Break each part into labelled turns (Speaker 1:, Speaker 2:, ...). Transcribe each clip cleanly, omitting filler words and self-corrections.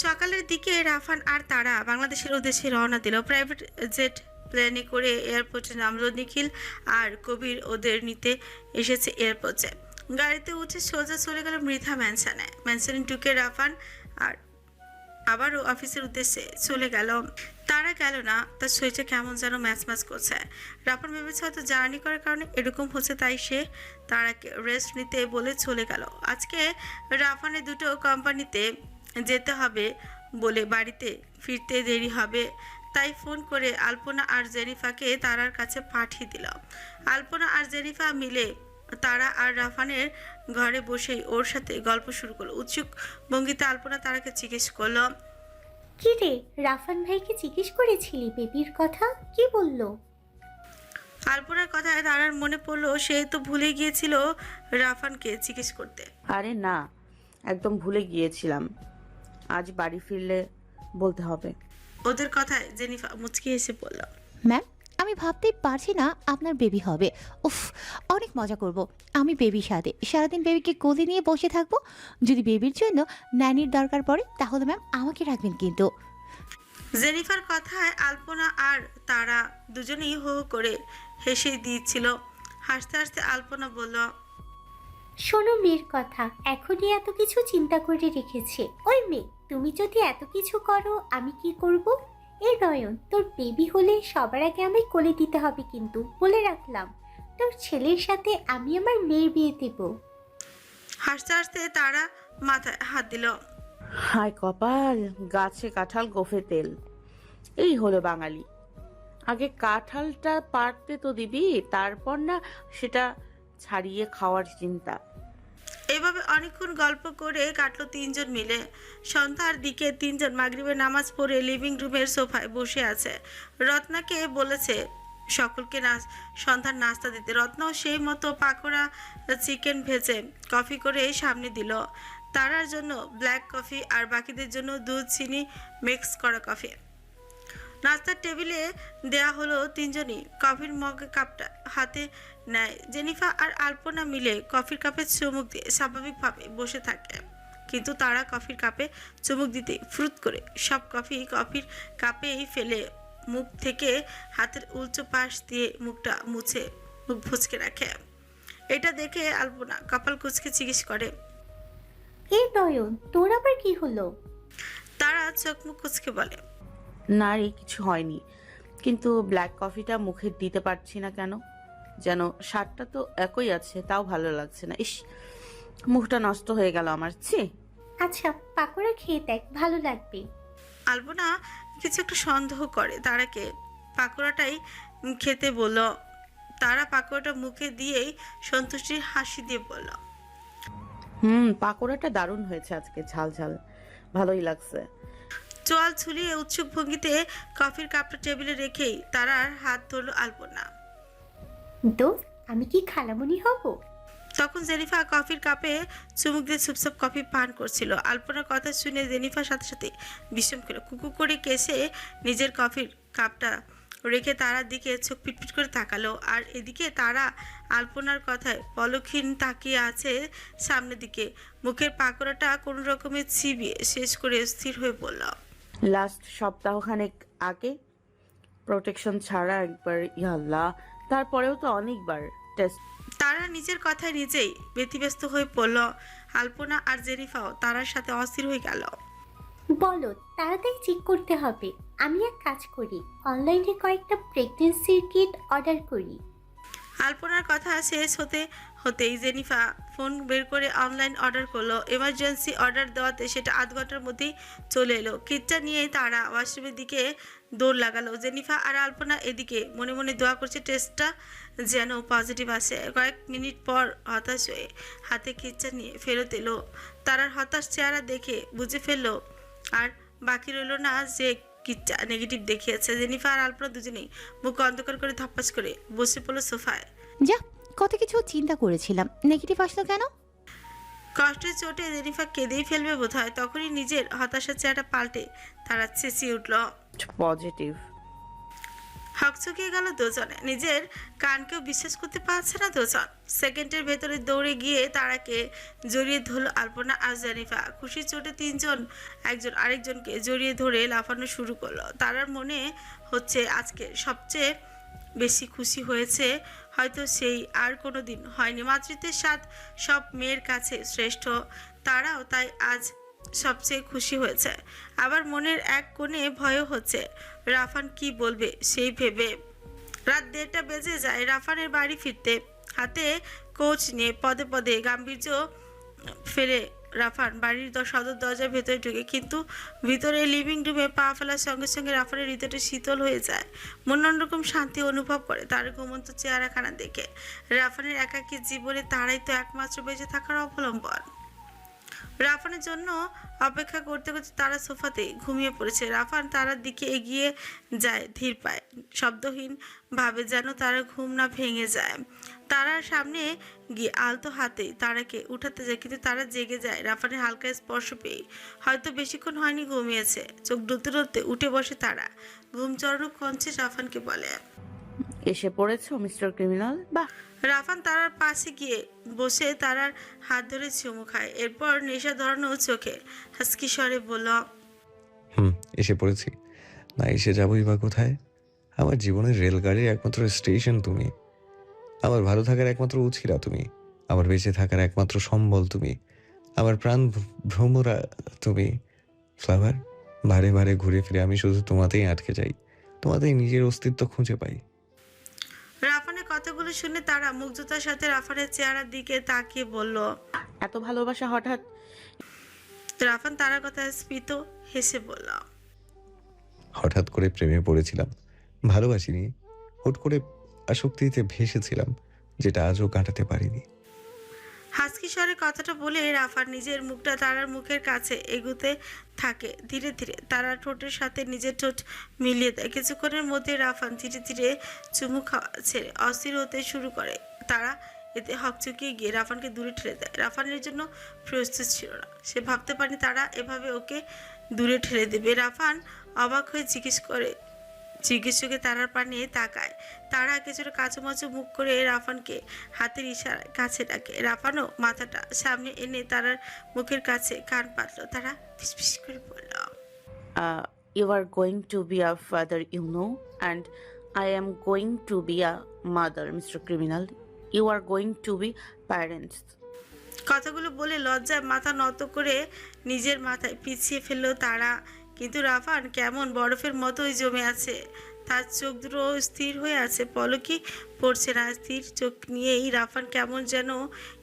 Speaker 1: সকালের দিকে রাফান আর তারা বাংলাদেশের উদ্দেশ্যে রওনা দিল। প্রাইভেট জেট প্লেনে করে এয়ারপোর্টে নামলো নিখিল আর কবির ওদের নিতে এসেছে এয়ারপোর্টে। গাড়িতে উঠে সোজা চলে গেল মৃধা ম্যানশনে ঢুকে রাফান আর আবারও অফিসের উদ্দেশ্যে চলে গেল। তারা গেল না, তার শরীরটা কেমন যেন ম্যাচ করছে। রাফান ভেবেছে হয়তো জার্নি করার কারণে এরকম হচ্ছে, তাই সে তারাকে রেস্ট নিতে বলে চলে গেল। আজকে রাফানের দুটো কোম্পানিতে যেতে হবে বলে বাড়িতে ফিরতে দেরি হবে, তাই ফোন করে আলপনা আর জেনিফাকে তারার কাছে পাঠিয়ে দিল। আলপনা আর জেনিফা মিলে তারা আর রাফানের ঘরে বসেই ওর সাথে গল্প শুরু করলো। উৎসুক ভঙ্গিতে আলপনা তারাকে জিজ্ঞেস করলো,
Speaker 2: কি রে, রাফান ভাইকে জিজ্ঞেস করেছিলি বেবির কথা? কি বললো?
Speaker 1: আলপনার কথায় তারার মনে পড়লো সে তো ভুলে গিয়েছিল রাফানকে জিজ্ঞেস করতে।
Speaker 3: আরে না, একদম ভুলে গিয়েছিলাম। আজ বাড়ি ফিরলে বলতে হবে।
Speaker 1: ওদের কথায় জেনিফা মুচকি হেসে বলল,
Speaker 4: ম্যাম, আমি ভাবতেই পারছি না আপনার বেবি হবে। উফ, অনেক মজা করব আমি বেবির সাথে। সারাদিন বেবিকে কোলে নিয়ে বসে থাকবো। যদি বেবির জন্য ন্যানির দরকার পড়ে তাহলে ম্যাম আমাকে রাখবেন কিন্তু।
Speaker 1: জেনিফার কথায় আলপনা আর তারা দুজনেই হো হো করে হেসে দিয়েছিল। হাসতে হাসতে আলপনা বলল,
Speaker 2: শোনো মেয়ের কথা, এখনই এত কিছু চিন্তা করে রেখেছে ওই মেয়ে। তুমি যদি এত কিছু করো আমি কি করব? এই নয়ন, তোর বেবি হলে সবার আগে আমি কোলে দিতে হবে কিন্তু, বলে রাখলাম। তোর ছেলের সাথে আমি আমার মেয়ের বিয়ে দেব।
Speaker 1: হাসতে হাসতে তারা মাথায় হাত দিল।
Speaker 3: হায় কপাল, গাছে কাঁঠাল গোফে তেল, এই হলো বাঙালি। আগে কাঁঠালটা পাড়তে তো দিবি, তারপর না সেটা ছাড়িয়ে খাওয়ার চিন্তা।
Speaker 1: এভাবে অনেকক্ষণ গল্প করে কাটলো তিনজন মিলে। সন্ধ্যার দিকে তিনজন মাগরিবের নামাজ পড়ে লিভিং রুমের সোফায় বসে আছে। রত্নাকে বলেছে সকলকে সন্ধ্যার নাস্তা দিতে। রত্নাও সেই মতো পাকোড়া, চিকেন ভেজে কফি করে সামনে দিল। তারার জন্য ব্ল্যাক কফি আর বাকিদের জন্য দুধ চিনি মিক্স করা কফি। নাস্তার টেবিলে দেয়া হলো তিনজনই। কফির মগে কাপটা হাতে নেয়। জেনিফা আর আলপনা মিলে কফির কাপে চুমুক দিয়ে স্বাভাবিকভাবে বসে থাকে, কিন্তু তারা কফির কাপে চুমুক দিতে ফ্রুত করে সব কফির কাপেই ফেলে মুখ থেকে হাতের উল্টো পাশ দিয়ে মুখটা মুছে মুখ ভুচকে রাখে। এটা দেখে আলপনা কপাল কুঁচকে জিজ্ঞেস করে,
Speaker 2: এই নয়ন, তোর আবার কি হলো?
Speaker 1: তারা চোখ মুখ কুঁচকে বলে,
Speaker 3: না রে, কিছু হয়নি, কিন্তু ব্ল্যাক কফিটা মুখে দিতে পারছি না কেন যেন। স্বাদটা তো একই আছে, তাও ভালো লাগছে না। ইস, মুখটা নষ্ট হয়ে গেল আমার। ছি।
Speaker 2: আচ্ছা, পাকোড়া খেয়ে দেখ, ভালো লাগবে।
Speaker 1: আলপনা কিছু একটা সন্দেহ করে তারাকে পাকোড়াটাই খেতে বলল। তারা পাকোড়াটা মুখে দিয়েই সন্তুষ্টির হাসি দিয়ে বলল,
Speaker 3: পাকোড়াটা দারুণ হয়েছে আজকে, ঝাল ঝাল, ভালোই লাগছে।
Speaker 1: চোয়াল ছুলিয়ে উৎসুক ভঙ্গিতে কফির কাপটা টেবিলে রেখেই তারার হাত ধরল আলপনা।
Speaker 2: দোস্ত, আমি কি খালামণি হব?
Speaker 1: তখন জেনিফা কফির কাপে চুমুক দিয়ে চুপচাপ কফি পান করছিল। আলপনার কথা শুনে জেনিফার সাথে সাথে বিষম খেলো। কুকু করে কেসে নিজের কফির কাপটা রেখে তারার দিকে চোখ পিটপিট করে তাকালো। আর এদিকে তারা আলপনার কথায় পলক্ষীন তাকিয়ে আছে সামনের দিকে। মুখের পাকোড়াটা কোনো রকমে চিবিয়ে শেষ করে স্থির হয়ে পড়ল।
Speaker 3: লাস্ট সপ্তাহখানেক আগে প্রোটেকশন ছাড়া একবার, ইয়াল্লাহ, তারপরেও তো অনেকবার টেস্ট।
Speaker 1: তারা নিজের কথায় নিজেই ব্যতিব্যস্ত হয়ে পড়ল। আলপনা আর জেনিফাও তারার সাথে অস্থির হয়ে গেল।
Speaker 2: বলো, তাড়াতাড়ি চেক করতে হবে। আমি এক কাজ করি, অনলাইনে কয়েকটা প্রেগনেন্সির কিট অর্ডার করি।
Speaker 1: আলপনার কথা শেষ হতেই জেনিফা ফোন বের করে অনলাইন অর্ডার করলো। এমার্জেন্সি অর্ডার দেওয়াতে সেটা আধ ঘন্টার মধ্যেই চলে এলো। কিটটা নিয়েই তারা ওয়াশরুমের দিকে দৌড় লাগালো। জেনিফা আর আলপনা এদিকে মনে মনে দোয়া করছে টেস্টটা যেন পজিটিভ আসে। কয়েক মিনিট পর হতাশ হয়ে হাতে কিটটা নিয়ে ফেরত এলো। তারার হতাশ চেহারা দেখে বুঝে ফেললো আর বাকি রইল না যে কিটটা নেগেটিভ দেখিয়েছে। জেনিফা আর আলপনা দুজনেই মুখ অন্ধকার করে ধপ্পাস করে বসে পড়লো সোফায়।
Speaker 4: যা, কত কিছু চিন্তা করেছিলাম, নেগেটিভ আসলো কেন?
Speaker 1: কষ্টের চোটে জেনিফা কেঁদেই ফেলবে বোধহয়। তখনই নিজের হতাশার চেহারাটা পাল্টে তারা চেঁচিয়ে উঠল,
Speaker 3: পজিটিভ।
Speaker 1: হকচকিয়ে গেল দুজনে, নিজের কানকেও বিশ্বাস করতে পারছে না দুজন। সেকেন্ডের ভেতরে দৌড়ে গিয়ে তারাকে জড়িয়ে ধরল আলপনা আর জেনিফা। খুশির চোটে তিনজন একজন আরেকজনকে জড়িয়ে ধরে লাফানো শুরু করলো। তারার মনে হচ্ছে আজকে সবচেয়ে বেশি খুশি হয়েছে হয়তো সেই আর কোনো দিন হয়নি। মাতৃত্বের স্বাদ সব মেয়ের কাছে শ্রেষ্ঠ, তারাও তাই আজ সবচেয়ে খুশি হয়েছে। আবার মনের এক কোণে ভয়ও হচ্ছে, রাফান কি বলবে সেই ভেবে। রাত 1:30 বেজে যায় রাফানের বাড়ি ফিরতে। হাতে কোচ নিয়ে পদে পদে গাম্ভীর্য ফেলে রাফান বাড়ির সদর দরজার ভেতরে ঢুকে, কিন্তু ভিতরে লিভিং রুমে পা ফেলার সঙ্গে সঙ্গে রাফানের হৃদয়টা শীতল হয়ে যায়। মন অন্যরকম শান্তি অনুভব করে তার ঘুমন্ত চেহারাখানা দেখে। রাফানের একাকী জীবনে তারাই তো একমাত্র বেঁচে থাকার অবলম্বন। রাফানের জন্য অপেক্ষা করতে করতে তারা সোফাতে ঘুমিয়ে পড়েছে। রাফান তারার দিকে এগিয়ে যায় ধীর পায়ে, শব্দহীন ভাবে, যেন তারা ঘুম না ভেঙে যায়। তারার সামনে গিয়ে আলতো হাতে তারাকে উঠাতে যায়, কিন্তু তারা জেগে যায় রাফানের হালকা স্পর্শ পেয়ে। হয়তো বেশিক্ষণ হয়নি ঘুমিয়েছে। চোখ ডুলতে ডুলতে উঠে বসে তারা। ঘুম চড়ানো কঞ্চে রাফানকে বলে,
Speaker 3: এসে পড়েছো মিস্টার ক্রিমিনাল? বাহ।
Speaker 1: রাফান তারার পাশে গিয়ে বসে তারার হাত ধরে চুমু খায়। এরপর নেশা ধরানো চোখে হাসকি স্বরে বলল,
Speaker 5: এসে পড়েছি। না এসে যাবোই বা কোথায়? আমার জীবনের রেলগাড়ির একমাত্র স্টেশন তুমি। আমার ভালো থাকার একমাত্র উছিরা তুমি। আমার বেঁচে থাকার একমাত্র সম্বল তুমি। আমার প্রাণ ভ্রমরা তুমি। ফ্লাওয়ার, বারে বারে ঘুরে ফিরে আমি শুধু তোমাতেই আটকে যাই, তোমাতেই নিজের অস্তিত্ব খুঁজে পাই।
Speaker 1: রাফানের কথাগুলো শুনে তারা মুগ্ধতার সাথে রাফানের চেহারার দিকে তাকিয়ে বলল।
Speaker 3: এত ভালোবাসা হঠাৎ?
Speaker 1: রাফান তারার কথা স্ফীত হেসে বলল,
Speaker 5: হঠাৎ করে প্রেমে পড়েছিলাম, ভালোবাসিনি। হুট করে আসক্তিতে ভেসেছিলাম, যেটা আজও কাটাতে পারিনি।
Speaker 1: হাসকি স্বরে কথাটা বলে রাফান নিজের মুখটা তারার মুখের কাছে এগুতে থাকে। ধীরে ধীরে তারা ঠোঁটের সাথে নিজের ঠোঁট মিলিয়ে দেয়। কিছুক্ষণের মধ্যে রাফান ধীরে ধীরে চুমু খাওয়া ছেড়ে অস্থির হতে শুরু করে। তারা এতে হকচকিয়ে গিয়ে রাফানকে দূরে ঠেলে দেয়। রাফানের জন্য প্রস্তুত ছিল না, সে ভাবতে পারেনি তারা এভাবে ওকে দূরে ঠেলে দেবে। রাফান অবাক হয়ে জিজ্ঞেস চোখে তারার পানে তাকায়। তারা কিছুটা কাঁচুমাচু মুখ করে রাফানকে হাতের ইশারায় কাছে ডাকে। রাফানও মাথাটা সামনে এনে তারার মুখের কাছে কান পাতল। তারা ফিসফিস করে বলল,
Speaker 3: you are going to be a father, you know, and I am going to be a mother mister criminal. You are going to be parents.
Speaker 1: কথাগুলো বলে লজ্জায় মাথা নত করে নিজের মাথায় পিছিয়ে ফেললো তারা। কিন্তু রাফান কেমন বরফের মতোই জমে আছে। তার চোখ দুটো স্থির হয়ে আছে, পলকই পড়ছে না। স্থির চোখ নিয়েই রাফান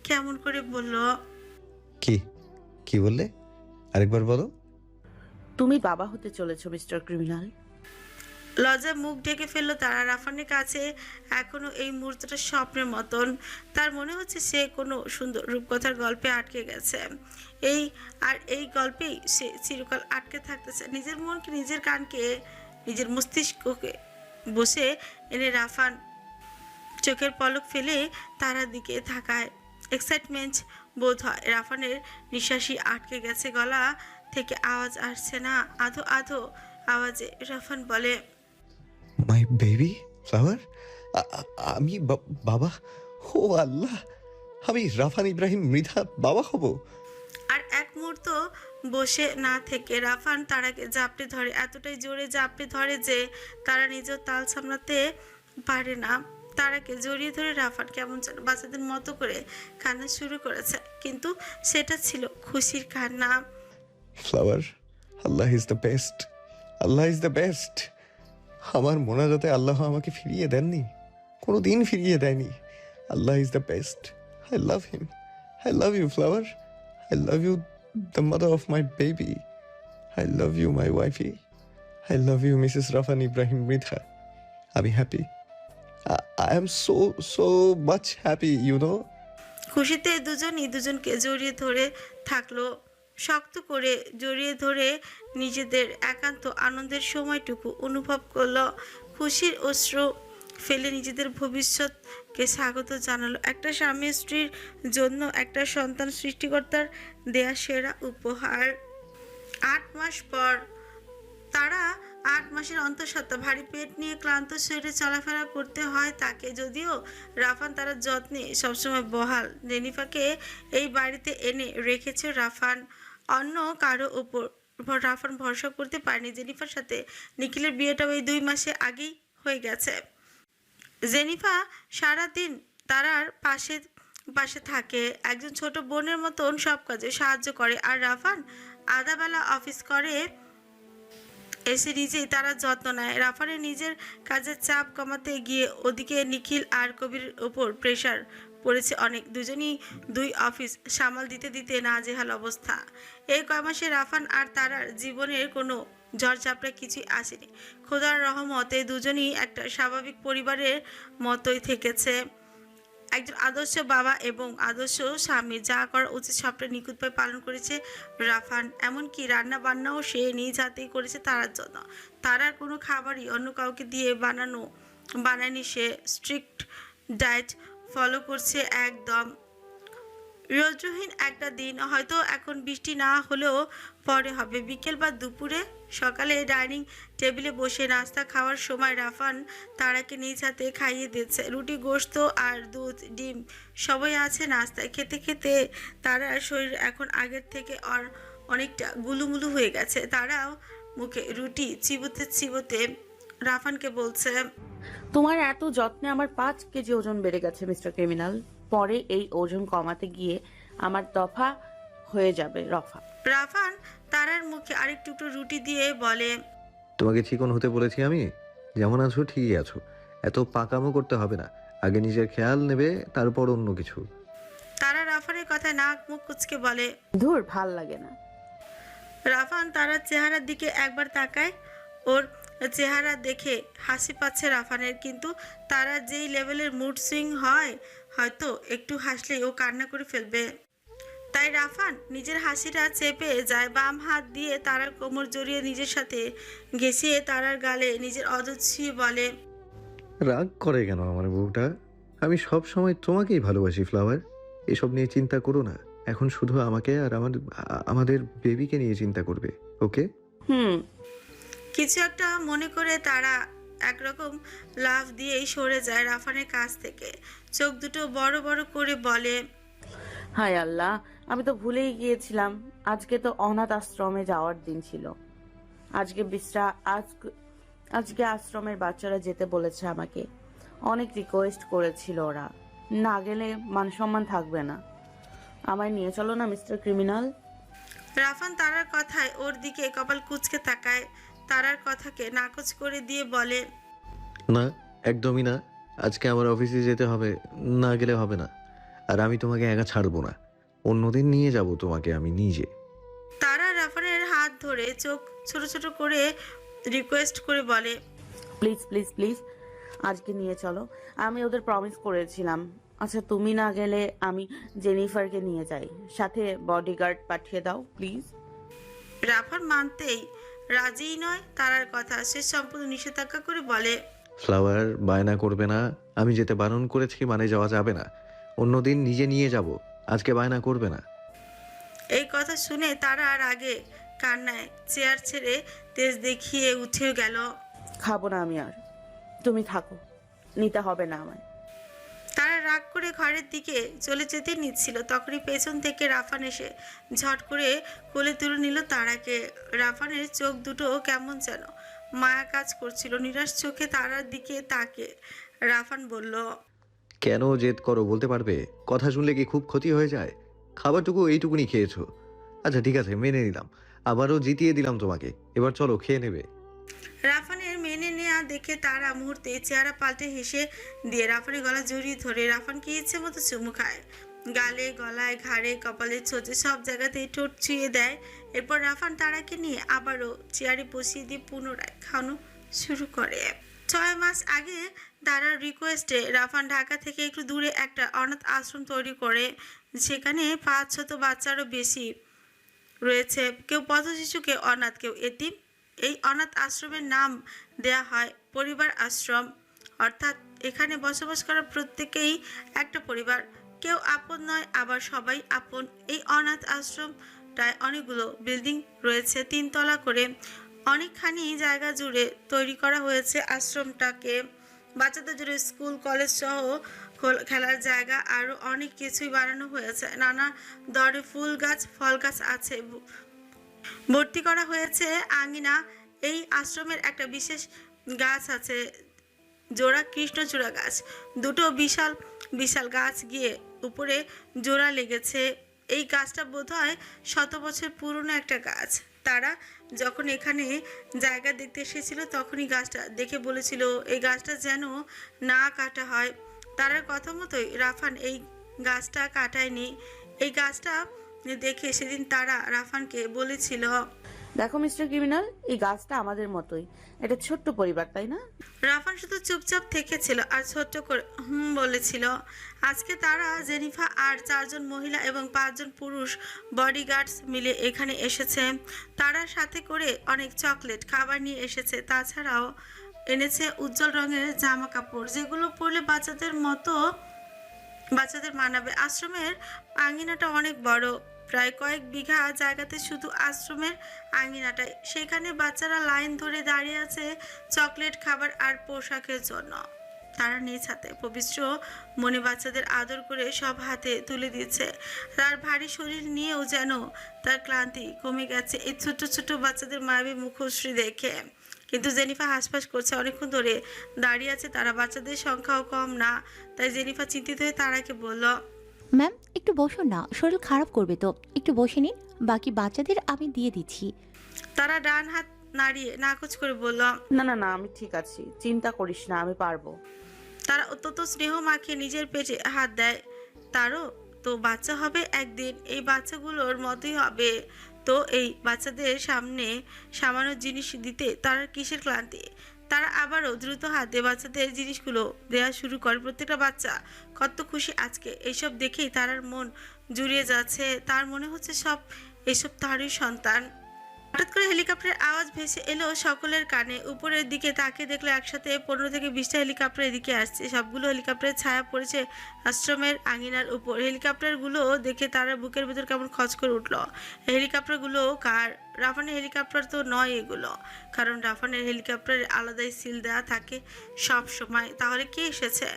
Speaker 1: কেমন করে বলল,
Speaker 5: কি কি বললে? আরেকবার বলো।
Speaker 3: তুমি বাবা হতে চলেছো মিস্টার ক্রিমিনাল।
Speaker 1: লজ্জায় মুখ ঢেকে ফেললো তারা। রাফানের কাছে এখনো এই মুহূর্তটা স্বপ্নের মতন। তার মনে হচ্ছে সে কোনো সুন্দর রূপকথার গল্পে আটকে গেছে। এই গল্পেই সে চিরকাল আটকে থাকতেছে। নিজের মনকে, নিজের কানকে, নিজের মস্তিষ্ককে বসে এনে রাফান চোখের পলক ফেলে তারার দিকে তাকায়। এক্সাইটমেন্ট বোধ হয়। রাফানের নিঃশ্বাসই আটকে গেছে, গলা থেকে আওয়াজ আসছে না। আধো আধো আওয়াজে রাফান বলে,
Speaker 5: মাই বেবি ফ্লাওয়ার, আমি বাবা? ও আল্লাহ, আমি রাফান ইব্রাহিম মৃধা বাবা হব?
Speaker 1: আর এক মুহূর্ত বসে না থেকে রাফান তারাকে জাপটে ধরে, এতটাই জোরে জাপটে ধরে যে তারা নিজের তাল সামলাতে পারে না। তারাকে জড়িয়ে ধরে রাফান কেমন যেন বাচ্চাদের মতো করে কান্না শুরু করেছে, কিন্তু সেটা ছিল খুশির কান্না।
Speaker 5: ফ্লাওয়ার, আল্লাহ ইজ দ্য বেস্ট, আল্লাহ ইজ দ্য বেস্ট। আমার মোনাজাতে আল্লাহ আমাকে ফিরিয়ে দেননি, কোনোদিন ফিরিয়ে দেয়নি। আল্লাহ is the best. I love him, I love you flower, I love you the mother of my baby, I love you my wifey, I love you Mrs Rafan Ibrahim Mridha. আমি happy, I am so much happy, you know.
Speaker 1: খুশিতে দুজনই দুজনকে জড়িয়ে ধরে থাকলো, শক্ত করে জড়িয়ে ধরে নিজেদের একান্ত আনন্দের সময়টুকু অনুভব করলো। খুশির অশ্রু ফেলে নিজেদের ভবিষ্যৎকে স্বাগত জানালো। একটা স্বামী স্ত্রীর জন্য একটা সন্তান সৃষ্টিকর্তার দেয়া সেরা উপহার। 8 মাস পর তারা 8 মাসের অন্তঃসত্ত্বা ভারী পেট নিয়ে ক্লান্ত শরীরে চলাফেরা করতে হয় তাকে। যদিও রাফান তার যত্নে সবসময় বহাল, জেনিফাকে এই বাড়িতে এনে রেখেছে রাফান। অন্য কারো উপর রাফান ভরসা করতে পারেনি। জেনিফার সাথে নিখিলের বিয়েটাও এই 2 মাসে আগেই হয়ে গেছে। জেনিফা সারাদিন তারার পাশে পাশে থাকে, একজন ছোট বোনের মতন সব কাজে সাহায্য করে। আর রাফান আধাবেলা অফিস করে এসে নিজেই তারা যত্ন নেয়। রাফানের নিজের কাজের চাপ কমাতে গিয়ে ওদিকে নিখিল আর কবির ওপর প্রেশার পড়েছে অনেক। দুজনই 2 অফিস সামাল দিতে দিতে নাজেহাল অবস্থা। এই কয় মাসে রাফান আর তারার জীবনের কোনো ঝড়ঝাপটা কিছুই আসেনি। খোদার রহমতে দুজনই একটা স্বাভাবিক পরিবারের মতোই থেকেছে। একজন আদর্শ বাবা এবং আদর্শ স্বামী, যা করা উচিত সবটা নিখুঁতভাবে পালন করেছে রাফান। এমনকি রান্না বান্নাও সে নিজ হাতেই করেছে তারার জন্য। তারার কোনো খাবারই অন্য কাউকে দিয়ে বানায়নি সে। স্ট্রিক্ট ডায়েট ফলো করছে একদম। রৌদ্রহীন একটা দিন, হয়তো এখন বৃষ্টি না হলেও পরে হবে, বিকেল বা দুপুরে। সকালে ডাইনিং টেবিলে বসে নাস্তা খাওয়ার সময় রাফান তারাকে নিজ হাতে খাইয়ে দিচ্ছে। রুটি, গোশত আর দুধ, ডিম সবই আছে নাস্তায়। খেতে খেতে তারার শরীর এখন আগের থেকে অনেকটা গুলুমুলু হয়ে গেছে। তারাও মুখে রুটি চিবোতে চিবোতে রাফানকে বলছে,
Speaker 3: তোমার এত যত্নে আমার 5 কেজি ওজন বেড়ে গেছে মিস্টার ক্রিমিনাল। পরে এই ওজন কমাতে গিয়ে আমার দফা হয়ে যাবে রফা।
Speaker 1: রাফান তারার মুখে আরেক টুকরো রুটি দিয়ে বলে,
Speaker 5: তোমাকে চিকন হতে বলেছি আমি? যেমন আছো ঠিকই আছো, এত পাকামো করতে হবে না। আগে নিজের খেয়াল নেবে, তারপর অন্য কিছু।
Speaker 1: তারা রাফানের কথায় নাক মুখ কুচকে বলে।
Speaker 3: ধুর, ভাল লাগে না।
Speaker 1: রাফান তারার চেহারার দিকে একবার তাকায়। ওর চেহারা দেখে হাসি পাচ্ছে রাফানের, কিন্তু তারা যেই লেভেলের মুড সুইং হয়, হয়তো একটু হাসলেই ও কান্না করে ফেলবে। তাই রাফান নিজের হাসিটা চেপে যায়, বাম হাত দিয়ে তারার কোমর জড়িয়ে নিজের সাথে ঘেঁষিয়ে তারার গালে নিজের অধর ছুঁয়ে বলে,
Speaker 5: রাগ করে কেন আমার বউটা? আমি সব সময় তোমাকেই ভালোবাসি ফ্লাওয়ার। এসব নিয়ে চিন্তা করো না। এখন শুধু আমাকে আর আমাদের বেবিকে নিয়ে চিন্তা করবে, ওকে?
Speaker 1: কিছু একটা মনে করে তারা একরকম লাফ দিয়েই সরে যায় রাফানের কাছ থেকে। চোখ দুটো বড় বড় করে বলে,
Speaker 3: হায় আল্লাহ, আমি তো ভুলেই গিয়েছিলাম। আজকে তো অনাথ আশ্রমে যাওয়ার দিন ছিল। আজকে আশ্রমের বাচ্চারা যেতে বলেছে আমাকে। অনেক রিকোয়েস্ট করেছিল ওরা। না গেলে মান সম্মান থাকবে না। আমায় নিয়ে চলো না মিস্টার ক্রিমিনাল।
Speaker 1: রাফান তারার কথায় ওর দিকে কপাল কুঁচকে তাকায়। তারার কথাকে নাকচ করে দিয়ে বলে,
Speaker 5: না, একদমই না। আজকে আমার অফিসে যেতে হবে, না গেলে হবে না। আর আমি তোমাকে একা ছাড়বো না, অন্যদিন নিয়ে যাব তোমাকে আমি নিজে।
Speaker 1: তারা রাফানের হাত ধরে চোখ ছোট ছোট করে রিকোয়েস্ট করে বলে,
Speaker 3: প্লিজ প্লিজ প্লিজ, আজকে নিয়ে চলো। আমি ওদের প্রমিস করেছিলাম। আচ্ছা, তুমি না গেলে আমি জেনিফারকে নিয়ে যাই, সাথে বডিগার্ড পাঠিয়ে দাও প্লিজ।
Speaker 1: রাফান মানতেই রাজিই নয় তারার কথা। সে সম্পূর্ণ নিষেধাজ্ঞা করে বলে,
Speaker 5: ফ্লাওয়ার, বায়না করবে না। আমি যেতে বারণ করেছি মানে যাওয়া যাবে না। অন্যদিন নিজে নিয়ে যাব, আজকে বায়না করবে না।
Speaker 1: এই কথা শুনে তারা আর আগে কান্নায় চেয়ার ছেড়ে তেজ দেখিয়ে উঠে গেল।
Speaker 3: খাবো না আমি আর, তুমি থাকো, নিতে হবে না আমায়।
Speaker 1: তারা রাগ করে ঘরের দিকে চলে যেতে নিচ্ছিল, তখনই পেছন থেকে রাফান এসে ঝট করে কোলে তুলে নিল তারাকে। রাফানের চোখ দুটো কেমন যেন মায়া কাজ করছিল। নিরাশ চোখে তারার দিকে তাকে রাফান বলল,
Speaker 5: কেন জেদ করো বলতে পারবে? কথা শুনলে কি খুব ক্ষতি হয়ে যায়? খাবারটুকু এইটুকুনি খেয়েছো। আচ্ছা ঠিক আছে, মেনে নিলাম। আবারও জিতিয়ে দিলাম তোমাকে। এবার চলো, খেয়ে নেবে।
Speaker 1: রাফানের মেনে নেয়া দেখে তারা মুহূর্তে চেহারা পাল্টে হেসে দিয়ে রাফানের গলা জড়িয়ে ধরে রাফানকে ইচ্ছে মতো চুমু খায়। গালে, গলায়, ঘাড়ে, কপালে, ছোটে সব জায়গাতেই ঠোঁট ছুঁয়ে দেয়। এরপর রাফান তারাকে নিয়ে আবারও চেয়ারে বসিয়ে দিয়ে পুনরায় খাওয়ানো শুরু করে। 6 মাস আগে তারার রিকোয়েস্টে রাফান ঢাকা থেকে একটু দূরে একটা অনাথ আশ্রম তৈরি করে, সেখানে 500 বাচ্চারও বেশি রয়েছে। কেউ পথশিশু, কেউ অনাথ, কেউ এতিম। এই অনাথ আশ্রমের নাম দেয়া হয় পরিবার আশ্রম, অর্থাৎ এখানে বসবাস করা প্রত্যেকেই একটা পরিবার। কেউ আপন নয়, আবার সবাই আপন। এই অনাথ আশ্রমটায় অনেকগুলো বিল্ডিং রয়েছে, 3 তলা করে। অনেকখানি জায়গা জুড়ে তৈরি করা হয়েছে আশ্রমটাকে। বাচ্চাদের জন্য স্কুল কলেজ সহ খেলার জায়গা আরো অনেক কিছুই বানানো হয়েছে। নানা ধরনের ফুল গাছ ফল গাছ আছে, ভর্তি করা হয়েছে আঙিনা। এই আশ্রমের একটা বিশেষ গাছ আছে, জোড়া কৃষ্ণচূড়া গাছ। দুটো বিশাল বিশাল গাছ গিয়ে উপরে জোড়া লেগেছে। এই গাছটা বোধহয় 100 বছর পুরনো একটা গাছ। তারা যখন এখানে জায়গা দেখতে এসেছিল তখনই গাছটা দেখে বলেছিল এই গাছটা যেন না কাটা হয়। তার কথা মতোই রাফান এই গাছটা কাটায়নি। এই গাছটা দেখে সেদিন তারা রাফানকে বলেছিল,
Speaker 3: দেখো মিস্টার ক্রিমিনাল, এই গাছটা আমাদের মতোই, এটা ছোট্ট পরিবার, তাই না?
Speaker 1: রাফান শুধু চুপচাপ থেকেছিল আর ছোট্ট করে বলেছিল। আজকে তারা জেনিফা আর 4 জন মহিলা এবং 5 জন পুরুষ বডিগার্ডস মিলে এখানে এসেছে। তারা সাথে করে অনেক চকলেট খাবার নিয়ে এসেছে। তাছাড়াও এনেছে উজ্জ্বল রঙের জামা কাপড়, যেগুলো পরলে বাচ্চাদের মানাবে। আশ্রমের আঙিনাটা অনেক বড়, প্রায় কয়েক বিঘা জায়গাতে শুধু আশ্রমের আঙিনাটাই। সেখানে বাচ্চারা লাইন ধরে দাঁড়িয়ে আছে চকলেট খাবার আর পোশাকের জন্য। তারা নিজ হাতে পবিত্র মনে বাচ্চাদের আদর করে সব হাতে তুলে দিচ্ছে। তার ভারী শরীর নিয়েও যেন তার ক্লান্তি কমে গেছে এই ছোট ছোট বাচ্চাদের মায়াবী মুখশ্রী দেখে। কিন্তু জেনিফা হাসপাস করছে, অনেকক্ষণ ধরে দাঁড়িয়ে আছে তারা। বাচ্চাদের সংখ্যাও কম না, তাই জেনিফা চিন্তিত হয়ে তারাকে বলল,
Speaker 4: ম্যাম একটু বসুন না, শরীর খারাপ করবে তো, একটু বসে নিন, বাকি বাচ্চাদের আমি দিয়ে দিচ্ছি।
Speaker 1: তারা ডান হাত নাড়িয়ে নাকচ করে বলল,
Speaker 3: না না না, আমি ঠিক আছি, চিন্তা করিস না, আমি পারবো।
Speaker 1: তারা অত্যন্ত স্নেহ মাখিয়ে নিজের পেটে হাত দেয়। তারও তো বাচ্চা হবে একদিন, এই বাচ্চাগুলোর মতোই হবে। তো এই বাচ্চাদের সামনে সামান্য জিনিস দিতে তার কিসের ক্লান্তি? তারা আবারও দ্রুত হাতে বাচ্চাদের জিনিসগুলো দেওয়া শুরু করে। প্রত্যেকটা বাচ্চা কত খুশি আজকে। এইসব দেখেই তার মন জুড়িয়ে যাচ্ছে। তার মনে হচ্ছে এসব তারই সন্তান। হঠাৎ করে হেলিকপ্টারের আওয়াজ ভেসে এলো সকলের কানে। উপরের দিকে তাকিয়ে দেখলো একসাথে 15 থেকে 20টা হেলিকপ্টার এদিকে আসছে। সবগুলো হেলিকপ্টারের ছায়া পড়েছে আশ্রমের আঙিনার উপর। হেলিকপ্টারগুলো দেখে তার বুকের ভেতর কেমন খচ করে উঠলো। হেলিকপ্টারগুলো কার? রাফানের হেলিকপ্টার তো নয় এগুলো, কারণ রাফানের হেলিকপ্টারের আলাদাই সিল দেওয়া থাকে সব সময়। তাহলে কে এসেছে?